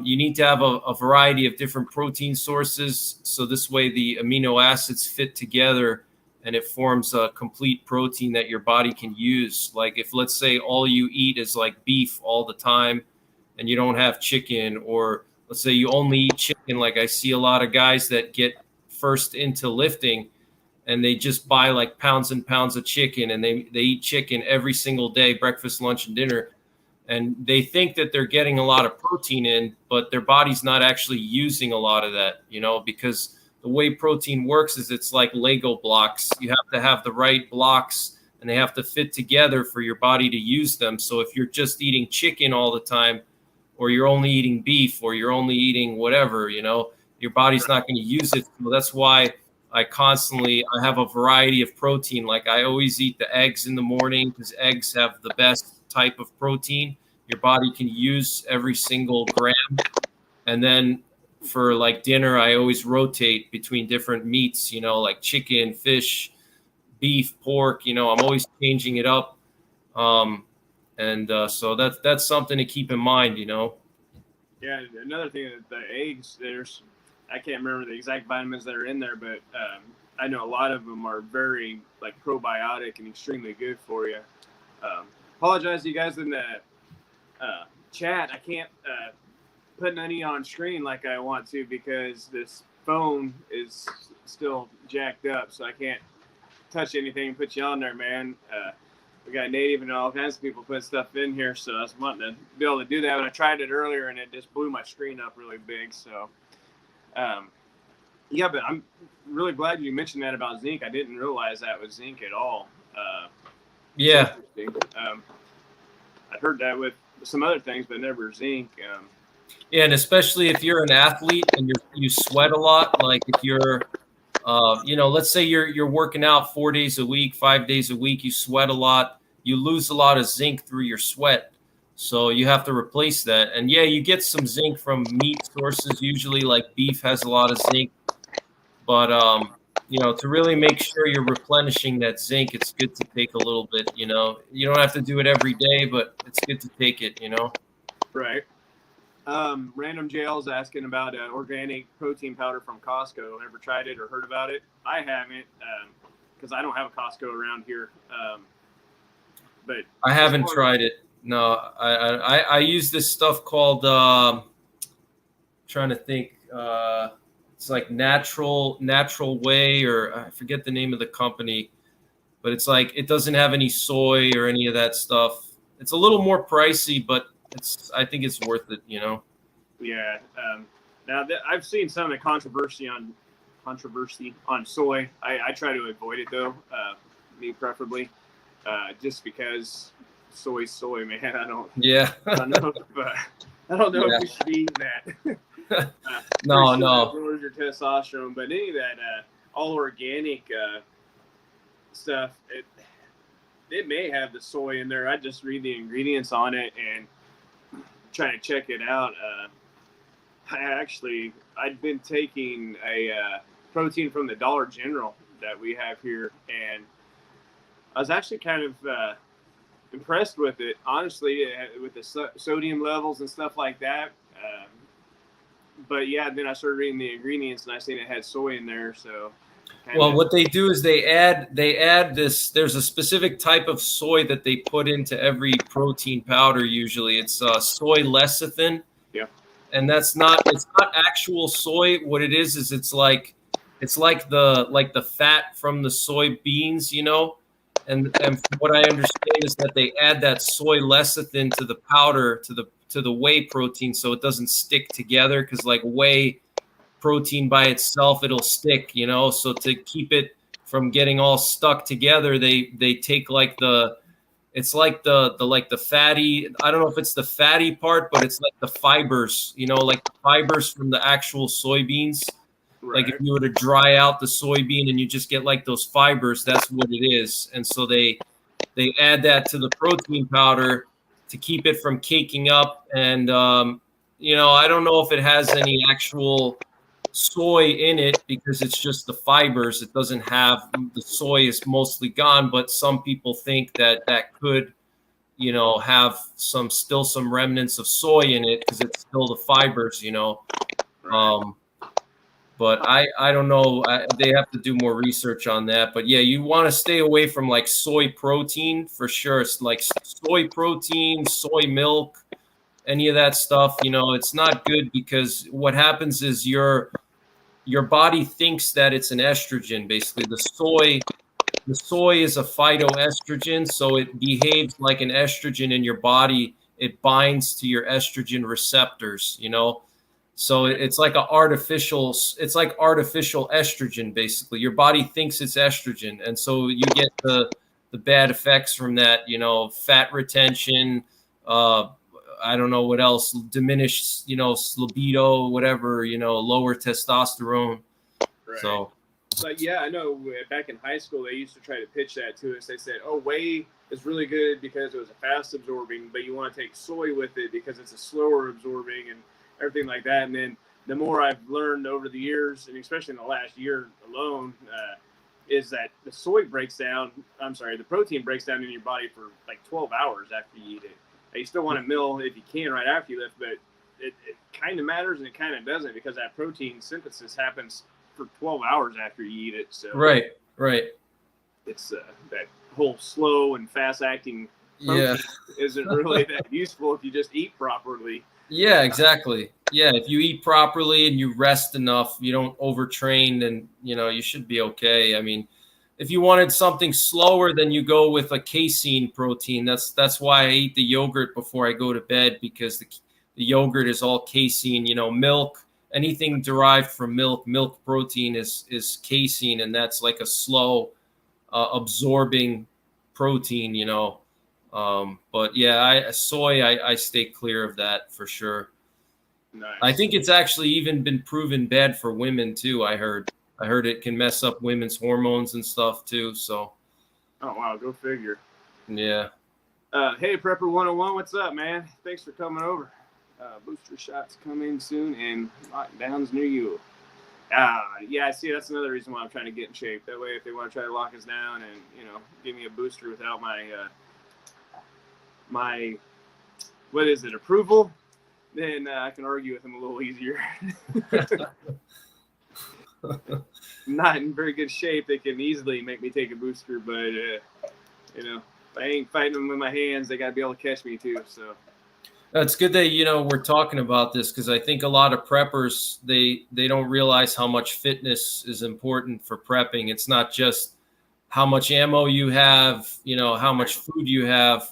you need to have a variety of different protein sources. So this way the amino acids fit together and it forms a complete protein that your body can use. Like if, let's say, all you eat is like beef all the time and you don't have chicken, or let's say you only eat chicken. Like I see a lot of guys that get first into lifting and they just buy like pounds and pounds of chicken, and they eat chicken every single day, breakfast, lunch, and dinner. And they think that they're getting a lot of protein in, but their body's not actually using a lot of that, you know, because the way protein works is it's like Lego blocks. You have to have the right blocks and they have to fit together for your body to use them. So if you're just eating chicken all the time, or you're only eating beef, or you're only eating whatever, you know, your body's not going to use it. So that's why I have a variety of protein. Like I always eat the eggs in the morning, because eggs have the best type of protein your body can use every single gram. And then for like dinner, I always rotate between different meats, you know, like chicken, fish, beef, pork, you know, I'm always changing it up. So that's something to keep in mind, you know. Yeah, another thing, that the eggs, I can't remember the exact vitamins that are in there, but I know a lot of them are very like probiotic and extremely good for you. Apologize to you guys in the chat. I can't put any on screen like I want to, because this phone is still jacked up, so I can't touch anything and put you on there, man. We got Native and all kinds of people put stuff in here, so I was wanting to be able to do that. But I tried it earlier and it just blew my screen up really big. So, yeah, but I'm really glad you mentioned that about zinc. I didn't realize that was zinc at all. Yeah. I heard that with some other things, but never zinc. Yeah, and especially if you're an athlete and you sweat a lot, like if you're, you know, let's say you're working out 4 days a week, 5 days a week, you sweat a lot, you lose a lot of zinc through your sweat. So you have to replace that. And yeah, you get some zinc from meat sources, usually like beef has a lot of zinc. But, you know, to really make sure you're replenishing that zinc, it's good to take a little bit, you know. You don't have to do it every day, but it's good to take it, you know. Right. Random Jail's asking about organic protein powder from Costco. Ever tried it or heard about it? I haven't, because I don't have a Costco around here. But I haven't tried it. No, I use this stuff called trying to think. It's like natural way, or I forget the name of the company, but it's like it doesn't have any soy or any of that stuff. It's a little more pricey, but I think it's worth it, you know. Yeah. Now I've seen some of the controversy on soy. I try to avoid it though, me preferably, just because soy, man. I don't know. I don't know if you should be eating that. No. Lowers your testosterone, but any of that all organic stuff, it may have the soy in there. I just read the ingredients on it and try to check it out. I'd been taking a protein from the Dollar General that we have here, and I was actually kind of impressed with it, honestly, with the sodium levels and stuff like that. But yeah, then I started reading the ingredients and I seen it had soy in there. So, what they do is they add this. There's a specific type of soy that they put into every protein powder. Usually, it's soy lecithin. Yeah, and it's not actual soy. What it is it's like the fat from the soybeans, you know. And from what I understand is that they add that soy lecithin to the powder, to the whey protein, so it doesn't stick together, because like whey protein by itself, it'll stick, you know. So to keep it from getting all stuck together, they take like it's like the fatty, I don't know if it's the fatty part, but it's like the fibers, you know, like the fibers from the actual soybeans. Right. Like if you were to dry out the soybean and you just get like those fibers, that's what it is. And so they add that to the protein powder to keep it from caking up. And, you know, I don't know if it has any actual soy in it because it's just the fibers. It doesn't have the soy is mostly gone, but some people think that that could, have still some remnants of soy in it because it's still the fibers, Right. But I don't know. They have to do more research on that. But yeah, you want to stay away from like soy protein for sure. It's like soy protein, soy milk, any of that stuff. It's not good because what happens is your body thinks that it's an estrogen. Basically, the soy is a phytoestrogen, so it behaves like an estrogen in your body. It binds to your estrogen receptors. So it's like it's like artificial estrogen, basically. Your body thinks it's estrogen. And so you get the bad effects from that, fat retention, I don't know what else, diminished, libido, whatever, lower testosterone. Right. So, but yeah, I know back in high school, they used to try to pitch that to us. They said, oh, whey is really good because it was a fast absorbing, but you want to take soy with it because it's a slower absorbing and everything like that. And then the more I've learned over the years, and especially in the last year alone, is that the the protein breaks down in your body for like 12 hours after you eat it. You still want to mill if you can right after you lift, but it kind of matters and it kind of doesn't because that protein synthesis happens for 12 hours after you eat it. So right. It's that whole slow and fast acting protein isn't really that useful if you just eat properly. Yeah, exactly. Yeah, if you eat properly and you rest enough, you don't overtrain, then you should be okay. I mean, if you wanted something slower, then you go with a casein protein. That's why I eat the yogurt before I go to bed, because the yogurt is all casein. Milk, anything derived from milk protein is casein, and that's like a slow absorbing protein. But yeah, soy, I stay clear of that for sure. Nice. I think it's actually even been proven bad for women too. I heard it can mess up women's hormones and stuff too. So. Oh wow, go figure. Yeah. Hey, Prepper 101, what's up, man? Thanks for coming over. Booster shots coming soon and lockdowns near you. Yeah, see, that's another reason why I'm trying to get in shape. That way, if they want to try to lock us down and give me a booster without my what is it, approval, then I can argue with them a little easier. Not in very good shape. They can easily make me take a booster, but if I ain't fighting them with my hands, they got to be able to catch me too. So it's good that we're talking about this, because I think a lot of preppers they don't realize how much fitness is important for prepping. It's not just how much ammo you have, how much food you have.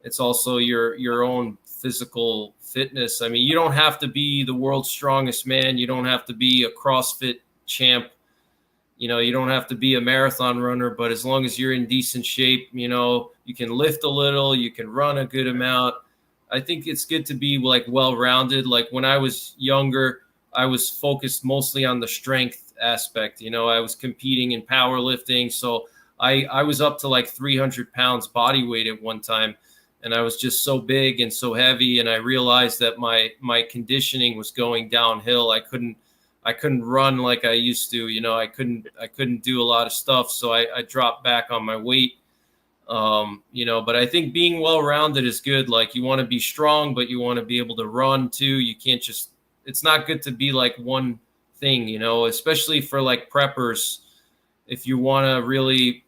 It's also your own physical fitness. I mean, you don't have to be the world's strongest man. You don't have to be a CrossFit champ. You don't have to be a marathon runner, but as long as you're in decent shape, you can lift a little, you can run a good amount. I think it's good to be like well-rounded. Like when I was younger, I was focused mostly on the strength aspect. I was competing in powerlifting. So I was up to like 300 pounds body weight at one time. And I was just so big and so heavy. And I realized that my conditioning was going downhill. I couldn't run like I used to. I couldn't do a lot of stuff. So I dropped back on my weight. But I think being well-rounded is good. Like you want to be strong, but you want to be able to run too. You can't it's not good to be like one thing, especially for like preppers. If you want to really,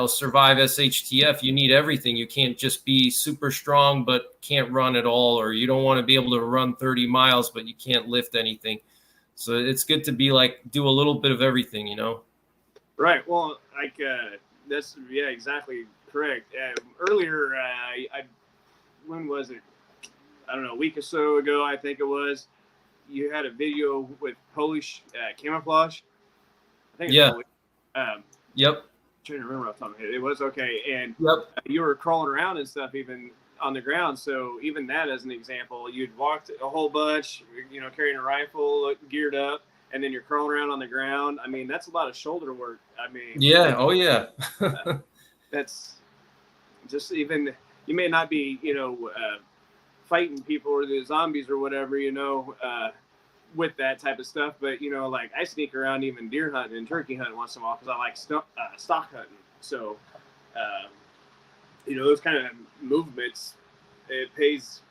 survive SHTF, you need everything. You can't just be super strong, but can't run at all. Or you don't want to be able to run 30 miles, but you can't lift anything. So it's good to be like, do a little bit of everything, Right. Well, like, that's, exactly correct. Earlier, when was it? I don't know, a week or so ago, I think it was, you had a video with Polish camouflage. I think yeah. Yep. Trying to remember off the top of my head. It was okay. And yep. You were crawling around and stuff, even on the ground. So even that as an example, you'd walked a whole bunch, carrying a rifle, geared up, and then you're crawling around on the ground. I mean, that's a lot of shoulder work. I mean, yeah. Oh yeah. That's just, even, you may not be, fighting people or the zombies or whatever, with that type of stuff. But you know, like I sneak around even deer hunting and turkey hunting once in a while because I like stock hunting. So, you know, those kind of movements, it pays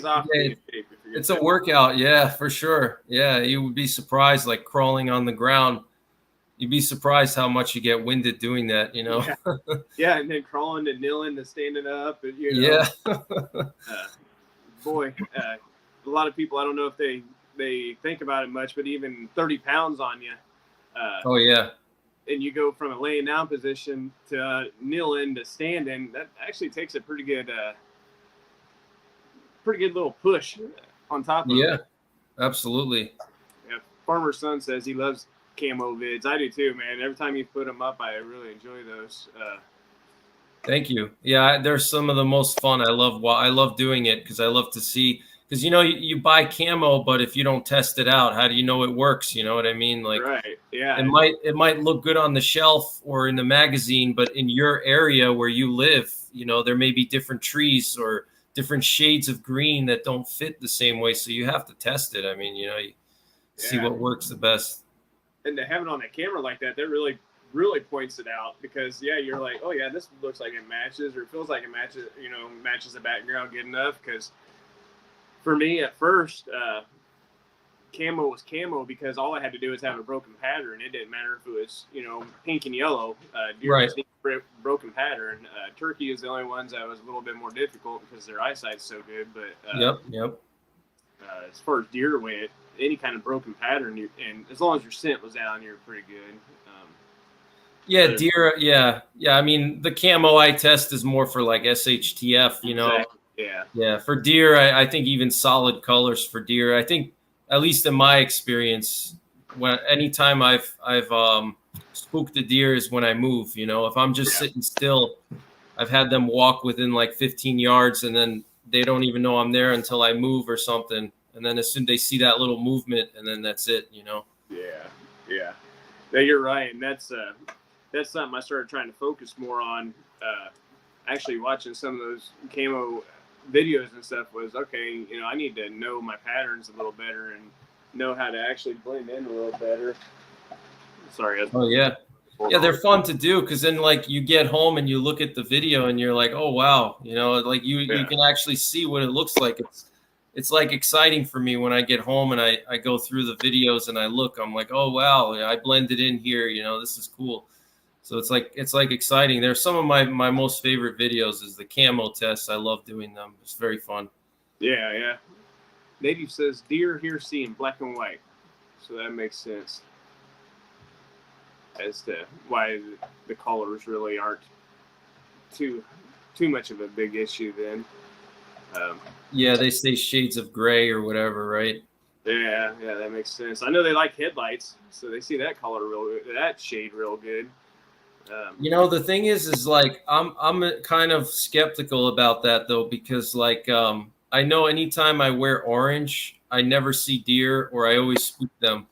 off. Yeah, it's a workout. Yeah, for sure. Yeah, you would be surprised, like crawling on the ground. You'd be surprised how much you get winded doing that, you know? Yeah, yeah, and then crawling to kneeling to standing up. And, you know, yeah. Boy, a lot of people, I don't know if they think about it much, but even 30 pounds on you. Oh, yeah. And you go from a laying down position to kneeling to standing, that actually takes a pretty good little push on top of it. Yeah, absolutely. Yeah, Farmer's Son says he loves camo vids. I do too, man. Every time you put them up, I really enjoy those. Thank you. Yeah, they're some of the most fun. I love doing it because I love to see, because you know you buy camo, but if you don't test it out, how do you know it works? You know what I mean? Like, right? Yeah. It might look good on the shelf or in the magazine, but in your area where you live, you know, there may be different trees or different shades of green that don't fit the same way. So you have to test it. I mean, you know, you see what works the best. And to have it on a camera like that really points it out, because you're like, oh yeah, this looks like it matches, or it feels like it matches, you know, matches the background good enough. Because for me at first, camo was camo because all I had to do was have a broken pattern. It didn't matter if it was, you know, pink and yellow. Deer right. Broken pattern. Turkey is the only ones that was a little bit more difficult because their eyesight's so good. But yep. As far as deer went, any kind of broken pattern, and as long as your scent was out, you're pretty good. Yeah, deer. Yeah. I mean, the camo eye test is more for like SHTF, you know. Exactly. Yeah. For deer, I think even solid colors for deer. I think, at least in my experience, anytime I've spooked a deer is when I move. You know, if I'm just sitting still, I've had them walk within like 15 yards, and then they don't even know I'm there until I move or something. And then as soon as they see that little movement, and then that's it, you know. Yeah. No, you're right, and that's something I started trying to focus more on. Actually, watching some of those camo videos and stuff was, okay, you know, I need to know my patterns a little better and know how to actually blend in a little better. Sorry. Yeah, they're fun to do, because then like you get home and you look at the video and you're like, oh wow, you know, like you can actually see what it looks like. It's like exciting for me when I get home and I go through the videos and I look, I'm like, oh wow, I blended in here, you know, this is cool. So it's like exciting. They're some of my most favorite videos is the camo tests. I love doing them. It's very fun. Yeah. Native says deer here see in black and white, so that makes sense as to why the colors really aren't too much of a big issue then. Yeah, they say shades of gray or whatever, right? Yeah, that makes sense. I know they like headlights, so they see that color that shade real good. You know, the thing is like I'm kind of skeptical about that though, because like I know anytime I wear orange, I never see deer, or I always spook them.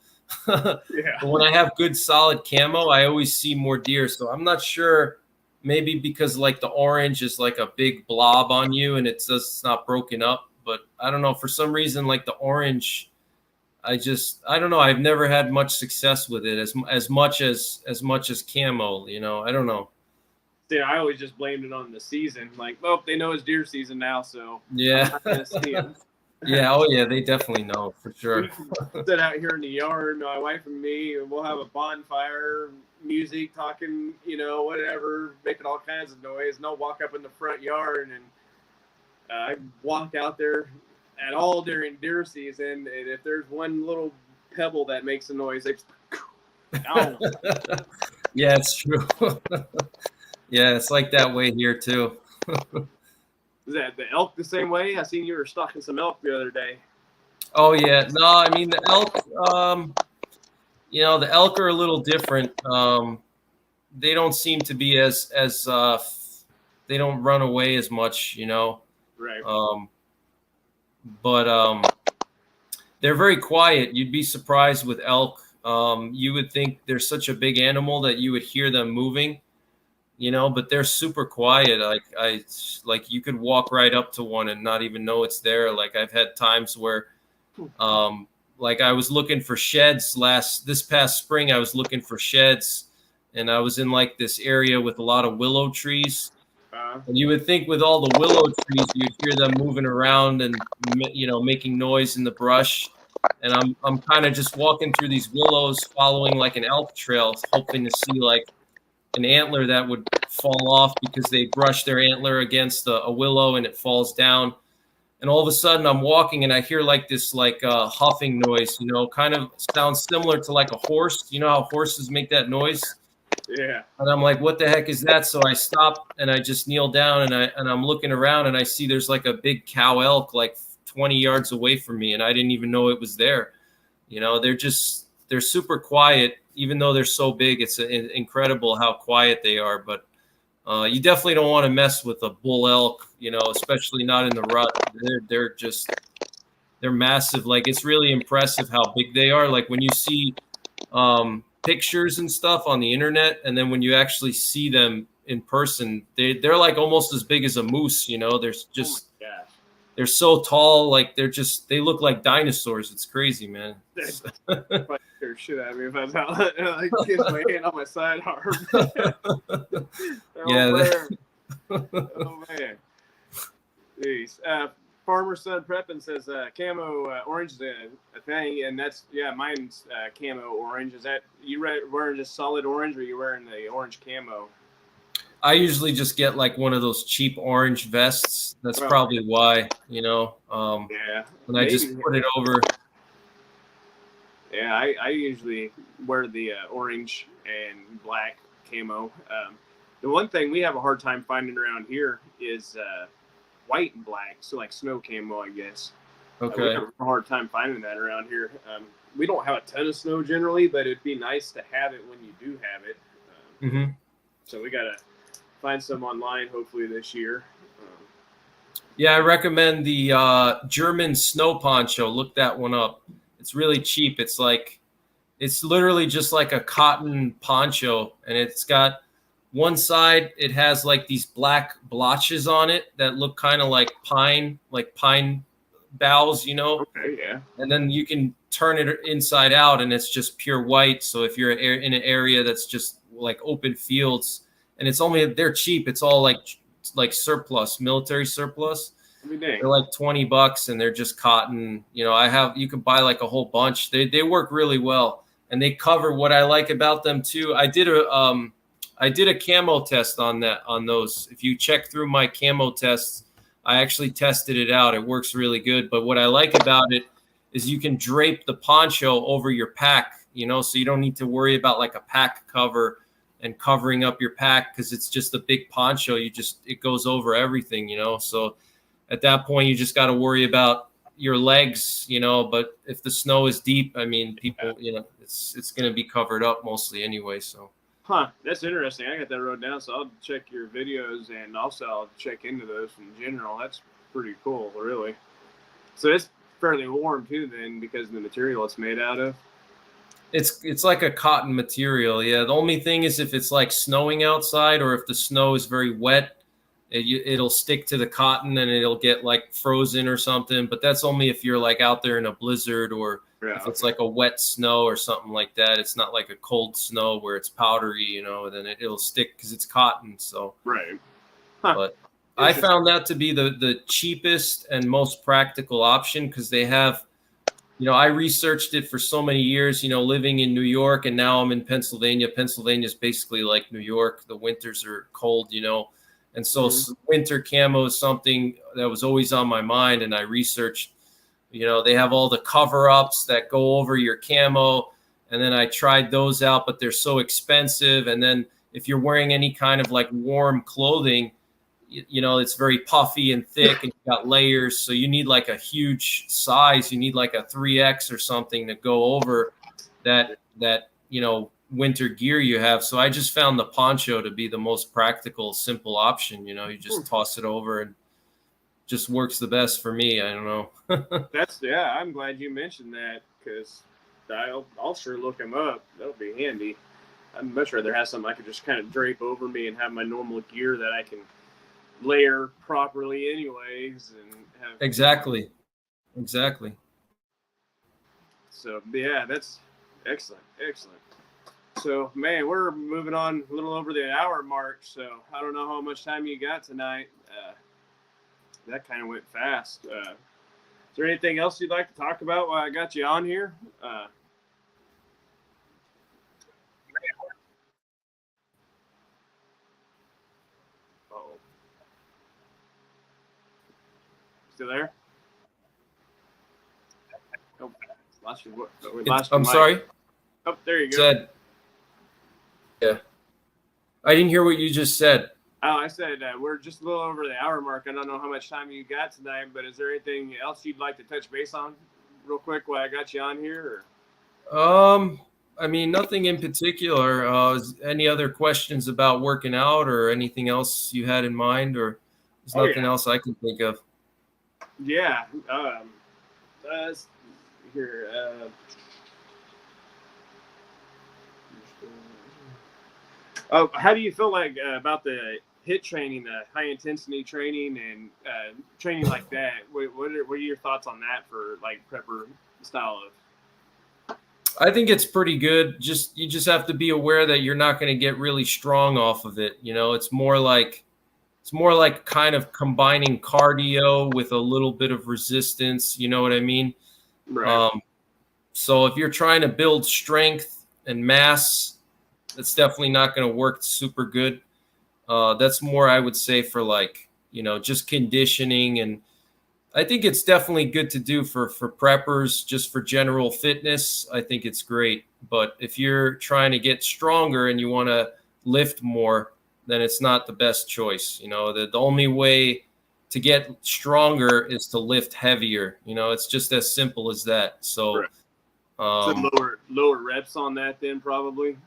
But when I have good solid camo, I always see more deer. So I'm not sure. Maybe because like the orange is like a big blob on you and it's not broken up. But I don't know, for some reason, like the orange, I don't know. I've never had much success with it as much as camo, you know. I don't know. Yeah, I always just blamed it on the season. Like, well, they know it's deer season now, so yeah. Yeah, oh yeah, they definitely know for sure. We sit out here in the yard, my wife and me, and we'll have a bonfire, music, talking, you know, whatever, making all kinds of noise. And I'll walk up in the front yard, and I walk out there at all during deer season, and if there's one little pebble that makes a noise, they yeah, it's true. Yeah, it's like that way here too. Is that the elk the same way? I seen you were stalking some elk the other day. Oh yeah, no, I mean the elk. You know, the elk are a little different. They don't seem to be as they don't run away as much, you know. Right. But they're very quiet. You'd be surprised with elk. You would think they're such a big animal that you would hear them moving, you know, but they're super quiet. Like you could walk right up to one and not even know it's there. Like I've had times where like I was looking for sheds this past spring. I was looking for sheds, and I was in like this area with a lot of willow trees. And you would think with all the willow trees, you'd hear them moving around and, you know, making noise in the brush. And I'm kind of just walking through these willows, following like an elk trail, hoping to see like an antler that would fall off because they brush their antler against a willow and it falls down. And all of a sudden I'm walking and I hear like this like huffing noise, you know, kind of sounds similar to like a horse. You know how horses make that noise? Yeah. And I'm like, what the heck is that? So I stop and I just kneel down and I'm looking around and I see there's like a big cow elk like 20 yards away from me, and I didn't even know it was there. You know, they're super quiet, even though they're so big. It's incredible how quiet they are. But you definitely don't want to mess with a bull elk, you know, especially not in the rut. They're massive. Like, it's really impressive how big they are. Like when you see pictures and stuff on the internet, and then when you actually see them in person, they're like almost as big as a moose. You know, they're so tall. Like they look like dinosaurs. It's crazy, man. Scared shit out of me if I was out. I get my hand on my sidearm. Yeah. Oh man. Jeez. Farmer Son Preppin says camo orange is a thing, and that's mine's camo orange. Is that you wearing just solid orange, or you wearing the orange camo? I usually just get like one of those cheap orange vests. That's probably why, you know. And I just put it over. Yeah, I usually wear the orange and black camo. The one thing we have a hard time finding around here is white and black, so like snow camo, I guess. Okay. We have a hard time finding that around here. We don't have a ton of snow generally, but it'd be nice to have it when you do have it. So we gotta find some online hopefully this year. Yeah, I recommend the German snow poncho. Look that one up. It's really cheap. It's literally just like a cotton poncho, and it's got one side, it has like these black blotches on it that look kind of like pine boughs, you know? Okay, yeah. And then you can turn it inside out and it's just pure white. So if you're in an area that's just like open fields, and they're cheap. It's all like surplus, military surplus. They're like $20 and they're just cotton. You know, you could buy like a whole bunch. They work really well, and they cover what I like about them too. I did a camo test on those. If you check through my camo tests, I actually tested it out. It works really good. But what I like about it is you can drape the poncho over your pack, you know, so you don't need to worry about like a pack cover and covering up your pack, because it's just a big poncho. It goes over everything, you know. So at that point, you just got to worry about your legs, you know. But if the snow is deep, I mean, people, you know, it's going to be covered up mostly anyway. So. That's interesting. I got that wrote down, so I'll check your videos, and also I'll check into those in general. That's pretty cool, really. So it's fairly warm too, then, because of the material it's made out of. It's like a cotton material, yeah. The only thing is if it's like snowing outside, or if the snow is very wet, it'll stick to the cotton and it'll get like frozen or something. But that's only if you're like out there in a blizzard, or if it's like a wet snow or something like that. It's not like a cold snow where it's powdery, you know. Then it'll stick because it's cotton. So right. But I found that to be the cheapest and most practical option, because they have. You know, I researched it for so many years, you know, living in New York, and now I'm in Pennsylvania. Pennsylvania is basically like New York. The winters are cold, you know. And so winter camo is something that was always on my mind. And I researched, you know, they have all the cover-ups that go over your camo. And then I tried those out, but they're so expensive. And then if you're wearing any kind of like warm clothing, you know, it's very puffy and thick, and you got layers. So you need like a huge size. You need like a 3X or something to go over that, you know, winter gear you have. So I just found the poncho to be the most practical, simple option. You know, you just toss it over and just works the best for me. I don't know. I'm glad you mentioned that, because I'll sure look them up. That'll be handy. I'd much rather have something I could just kind of drape over me and have my normal gear that I can layer properly anyways, and have Exactly. So yeah, that's excellent. Excellent. So man, we're moving on a little over the hour mark. So I don't know how much time you got tonight. That kind of went fast. Is there anything else you'd like to talk about while I got you on here? Oh, still there? Oh, lost your, we lost your I'm mic. sorry. Oh, there you go. Said. Yeah. I didn't hear what you just said. Oh, I said we're just a little over the hour mark. I don't know how much time you got tonight, but is there anything else you'd like to touch base on real quick while I got you on here? Or? I mean, nothing in particular. Any other questions about working out or anything else you had in mind, or there's nothing else I can think of? Yeah. Here. Oh, how do you feel like about the HIIT training, the high intensity training, and training like that? What are your thoughts on that for like prepper style of? I think it's pretty good. You just have to be aware that you're not going to get really strong off of it. You know, it's more like kind of combining cardio with a little bit of resistance. You know what I mean? Right. So if you're trying to build strength and mass, that's definitely not going to work super good. That's more, I would say, for like, you know, just conditioning. And I think it's definitely good to do for preppers, just for general fitness. I think it's great. But if you're trying to get stronger and you want to lift more, then it's not the best choice. You know, the only way to get stronger is to lift heavier. You know, it's just as simple as that. So, right. So lower reps on that then probably.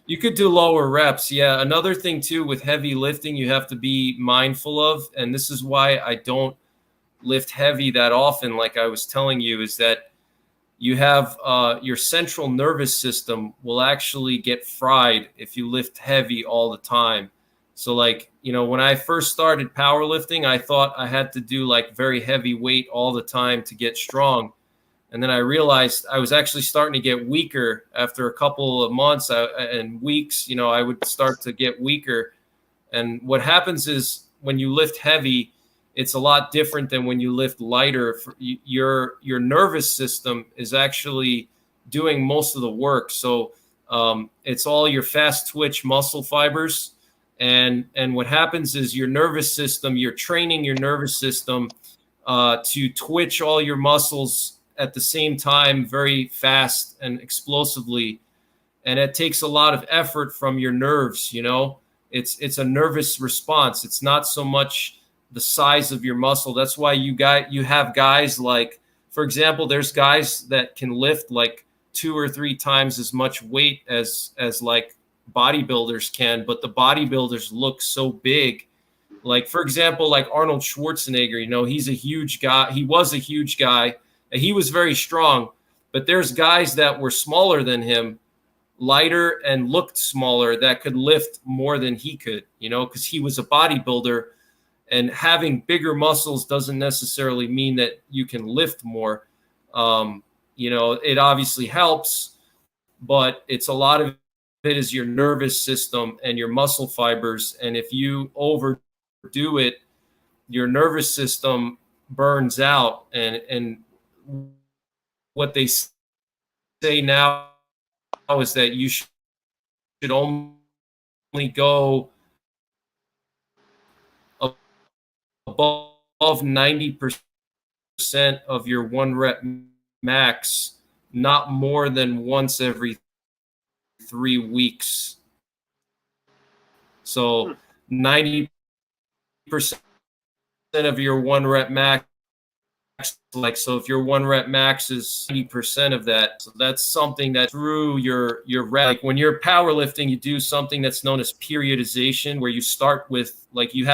You could do lower reps. Yeah. Another thing too with heavy lifting, you have to be mindful of, and this is why I don't lift heavy that often. Like I was telling you, is that you have your central nervous system will actually get fried if you lift heavy all the time. So like, you know, when I first started powerlifting, I thought I had to do like very heavy weight all the time to get strong. And then I realized I was actually starting to get weaker after a couple of months and weeks. You know, I would start to get weaker. And what happens is when you lift heavy, it's a lot different than when you lift lighter. Your nervous system is actually doing most of the work. So it's all your fast twitch muscle fibers. And what happens is your nervous system, you're training your nervous system to twitch all your muscles at the same time, very fast and explosively. And it takes a lot of effort from your nerves. You know, it's a nervous response. It's not so much the size of your muscle. That's why you have guys like, for example, there's guys that can lift like 2 or 3 times as much weight as like bodybuilders can, but the bodybuilders look so big. Like, for example, like Arnold Schwarzenegger, you know, he's a huge guy. He was a huge guy. He was very strong, but there's guys that were smaller than him, lighter and looked smaller, that could lift more than he could, you know, because he was a bodybuilder. And having bigger muscles doesn't necessarily mean that you can lift more. You know, it obviously helps, but it's a lot of it is your nervous system and your muscle fibers. And if you overdo it, your nervous system burns out. And what they say now is that you should only go above 90% of your 1 rep max, not more than once every 3 weeks. So 90% of your 1 rep max, like, so if your 1 rep max is 90% of that, so that's something that through your rep, like when you're powerlifting, you do something that's known as periodization, where you start with like, you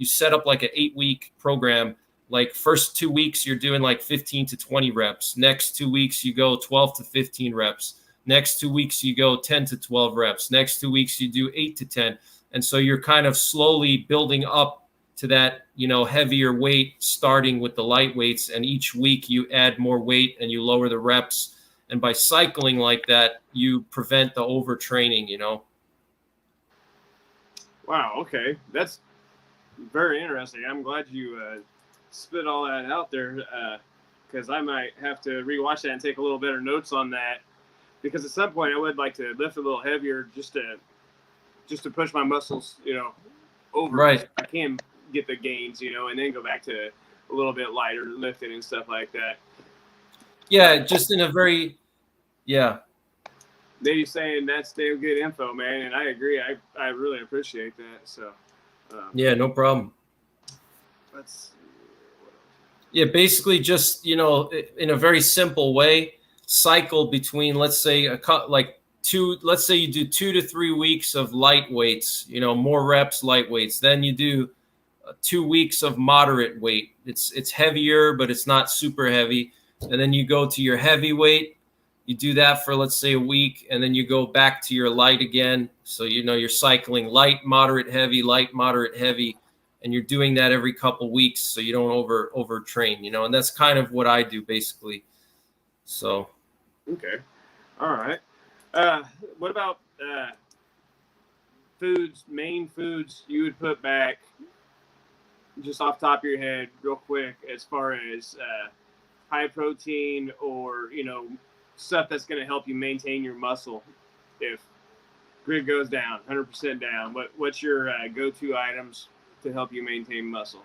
set up like an 8-week program. Like first 2 weeks, you're doing like 15 to 20 reps. Next 2 weeks, you go 12 to 15 reps. Next 2 weeks, you go 10 to 12 reps. Next 2 weeks, you do 8 to 10. And so you're kind of slowly building up to that, you know, heavier weight, starting with the light weights. And each week you add more weight and you lower the reps. And by cycling like that, you prevent the overtraining, you know? Wow. Okay. That's very interesting. I'm glad you spit all that out there, because I might have to rewatch that and take a little better notes on that. Because at some point I would like to lift a little heavier just to push my muscles, over. Right. I can get the gains, and then go back to a little bit lighter lifting and stuff like that. Yeah, just in a very, yeah. They're saying that's damn good info, man, and I agree. I really appreciate that. So. Yeah, no problem. Yeah, basically just, in a very simple way, cycle between, let's say, let's say you do 2 to 3 weeks of light weights, more reps, light weights. Then you do 2 weeks of moderate weight. It's heavier, but it's not super heavy. And then you go to your heavy weight. You do that for, let's say, a week, and then you go back to your light again. So, you're cycling light, moderate, heavy, light, moderate, heavy. And you're doing that every couple weeks so you don't overtrain, and that's kind of what I do basically. So. Okay. All right. What about main foods you would put back just off the top of your head real quick as far as high protein or, stuff that's going to help you maintain your muscle if grid goes down, 100% down? What's your go-to items to help you maintain muscle?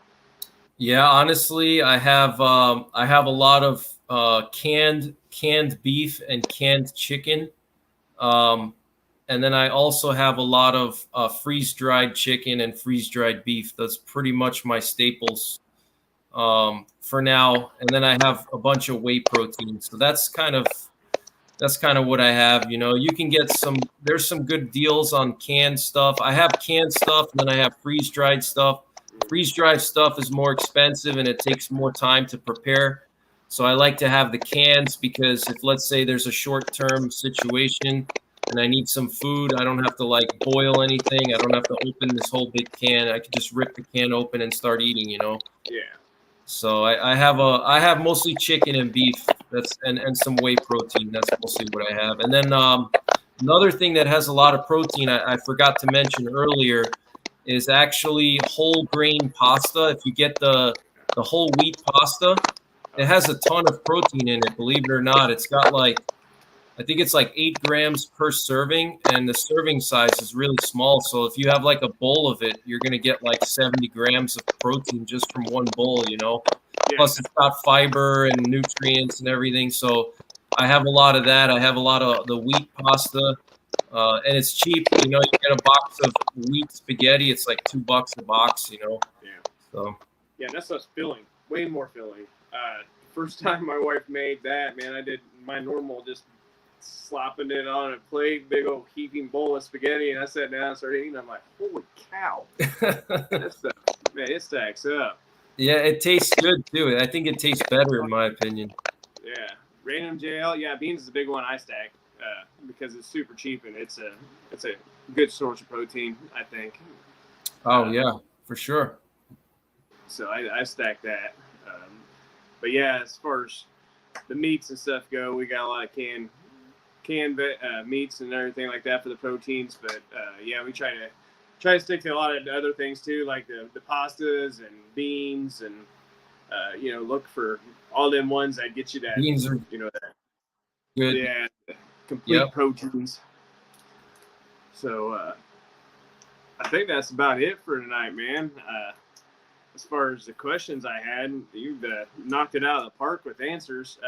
Yeah, honestly, I have a lot of canned beef and canned chicken, and then I also have a lot of freeze-dried chicken and freeze-dried beef. That's pretty much my staples for now. And then I have a bunch of whey protein. So that's kind of what I have. You can get there's some good deals on canned stuff. I have canned stuff, and then I have freeze-dried stuff. Freeze-dried stuff is more expensive, and it takes more time to prepare. So I like to have the cans because if, let's say, there's a short-term situation and I need some food, I don't have to boil anything. I don't have to open this whole big can. I can just rip the can open and start eating, Yeah. So I have mostly chicken and beef. And some whey protein. That's mostly what I have. And then another thing that has a lot of protein I forgot to mention earlier is actually whole grain pasta. If you get the whole wheat pasta, it has a ton of protein in it. Believe it or not, it's got I think it's 8 grams per serving, and the serving size is really small. So if you have a bowl of it, you're gonna get 70 grams of protein just from one bowl. Yeah. Plus, it's got fiber and nutrients and everything. So I have a lot of that. I have a lot of the wheat pasta, and it's cheap. You get a box of wheat spaghetti. It's $2 a box. Yeah. So. Yeah, that stuff's filling. Way more filling. First time my wife made that, man, I did my normal, just slopping it on a plate, big old heaping bowl of spaghetti, and I sat down and started eating. I'm like, holy cow! That stuff, man, it stacks up. Yeah, it tastes good too. I think it tastes better in my opinion. Yeah, Random JL. Yeah, beans is a big one I stack because it's super cheap and it's a good source of protein, I think. Oh yeah, for sure. So I stack that. But yeah, as far as the meats and stuff go, we got a lot of canned meats and everything like that for the proteins. But yeah, we try to stick to a lot of other things too, like the pastas and beans, and look for all them ones that get you that beans are that good. Yeah, complete proteins. So I think that's about it for tonight, man. As far as the questions I had, you've knocked it out of the park with answers.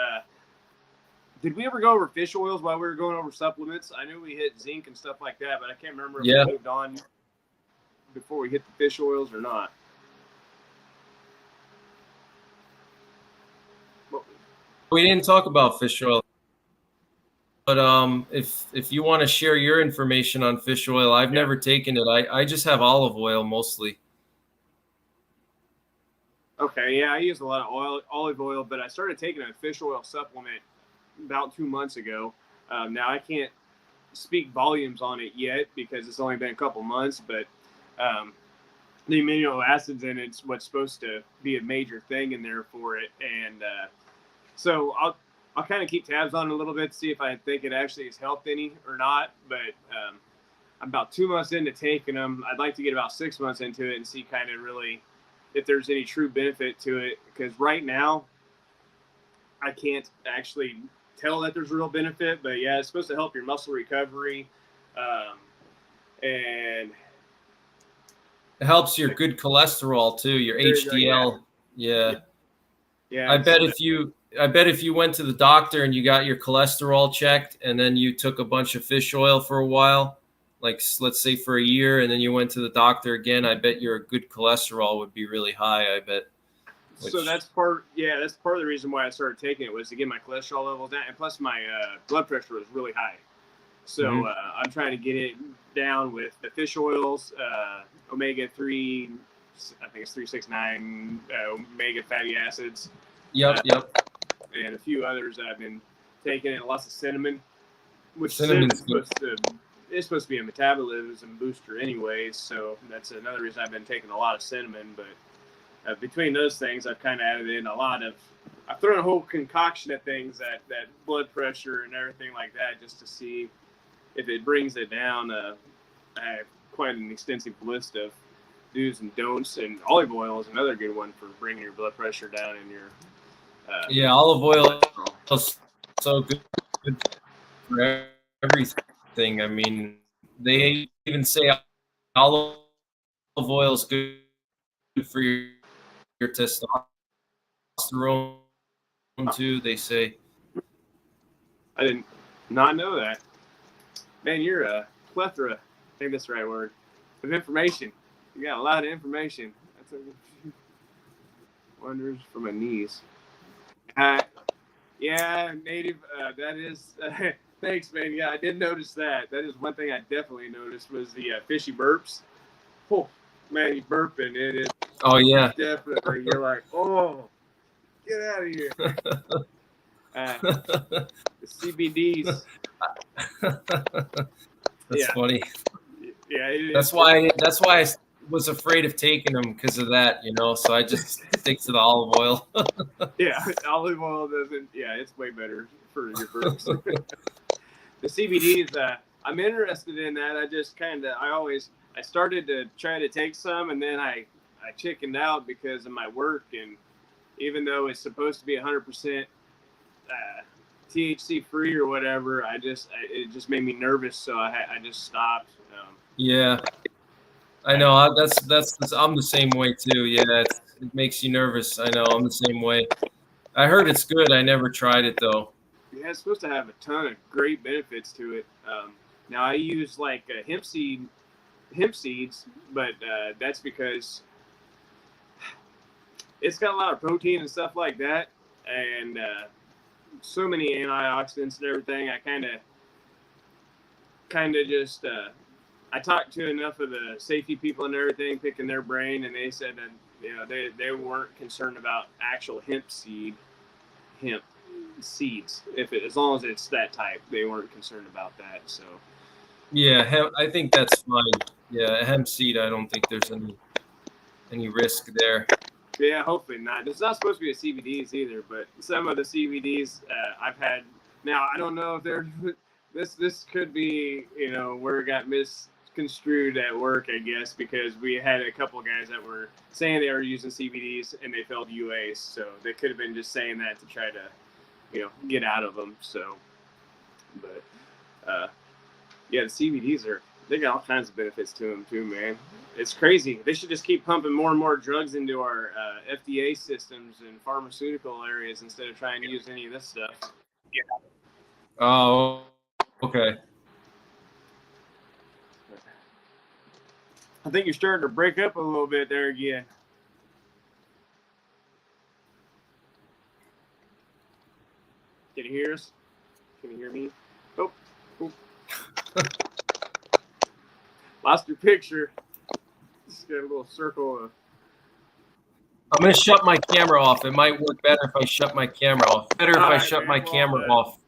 Did we ever go over fish oils while we were going over supplements? I knew we hit zinc and stuff like that, but I can't remember if we moved on before we hit the fish oils or not. We didn't talk about fish oil. But if you want to share your information on fish oil, I've never taken it. I just have olive oil mostly. Okay, yeah, I use a lot of olive oil, but I started taking a fish oil supplement about 2 months ago. Now I can't speak volumes on it yet because it's only been a couple months, but the amino acids in it's what's supposed to be a major thing in there for it, and so I'll kind of keep tabs on it a little bit to see if I think it actually has helped any or not. But I'm about 2 months into taking them. I'd like to get about 6 months into it and see kind of really if there's any true benefit to it. Because right now, I can't actually tell that there's real benefit. But yeah, it's supposed to help your muscle recovery, and it helps your good cholesterol too, your HDL. Yeah. Yeah. I bet if you went to the doctor and you got your cholesterol checked and then you took a bunch of fish oil for a while, like let's say for a year, and then you went to the doctor again, I bet your good cholesterol would be really high, I bet. So that's part of the reason why I started taking it was to get my cholesterol levels down, and plus my blood pressure was really high. So I'm trying to get it down with the fish oils, omega-3, I think it's 369 omega fatty acids. Yep. And a few others that I've been taking, and lots of cinnamon, which Cinnamon's it's supposed to be a metabolism booster anyways. So that's another reason I've been taking a lot of cinnamon. But between those things, I've kind of added in I've thrown a whole concoction of things that blood pressure and everything like that, just to see if it brings it down. I have quite an extensive list of do's and don'ts, and olive oil is another good one for bringing your blood pressure down in your olive oil is so good for everything. I mean, they even say olive oil is good for your testosterone too, they say. I did not know that. Man, you're a plethora, I think that's the right word, of information. You got a lot of information. That's wonders for my knees. Yeah, native. That is. Thanks, man. Yeah, I did notice that. That is one thing I definitely noticed was the fishy burps. Oh, man, you burping. It is. Oh yeah. Definitely. You're like, oh, get out of here. The CBDs. That's funny. Yeah. That's why I was afraid of taking them, because of that, so I just stick to the olive oil. Yeah, olive oil doesn't. Yeah, it's way better for your burps. The CBDs, I'm interested in that. I just I started to try to take some, and then I chickened out because of my work, and even though it's supposed to be 100% THC free or whatever, it just made me nervous, so I just stopped. Yeah, I know. I'm the same way too. Yeah, it makes you nervous. I know. I'm the same way. I heard it's good. I never tried it though. Yeah, it's supposed to have a ton of great benefits to it. Now I use like hemp seeds, but that's because it's got a lot of protein and stuff like that, and so many antioxidants and everything. I kind of just I talked to enough of the safety people and everything, picking their brain, and they said that they weren't concerned about actual hemp seeds. As long as it's that type, they weren't concerned about that. So yeah, I think that's fine. Yeah, hemp seed, I don't think there's any risk there. Yeah, hopefully not. It's not supposed to be a CBDs either, but some of the CBDs I've had. Now I don't know if they're this could be where it got misconstrued at work, I guess, because we had a couple of guys that were saying they were using CBDs and they failed UAs, so they could have been just saying that to try to get out of them. So, but yeah, the CBDs they got all kinds of benefits to them too, man. It's crazy. They should just keep pumping more and more drugs into our FDA systems and pharmaceutical areas instead of trying to use any of this stuff. Oh, okay. I think you're starting to break up a little bit there again. Can you hear us? Can you hear me? Oh. Lost your picture. Just got a little circle of. I'm going to shut my camera off. It might work better if I shut my camera off. Better if I shut my camera off.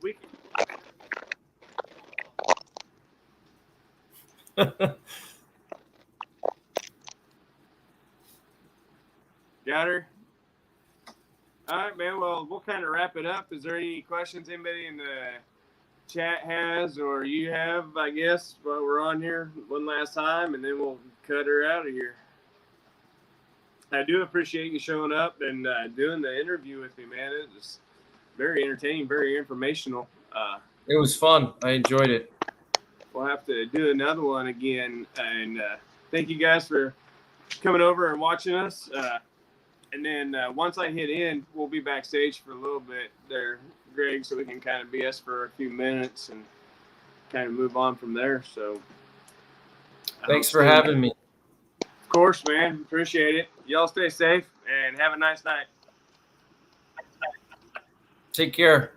Got her? All right, man. Well, we'll kind of wrap it up. Is there any questions anybody in the chat has or you have, I guess, while we're on here one last time, and then we'll cut her out of here. I do appreciate you showing up and doing the interview with me, man. It was very entertaining, very informational. It was fun. I enjoyed it. We'll have to do another one again. And thank you guys for coming over and watching us. And then once I hit end, we'll be backstage for a little bit there, Greg, so we can kind of BS for a few minutes and kind of move on from there. So thanks for having me. Of course, man. Appreciate it. Y'all stay safe and have a nice night. Take care.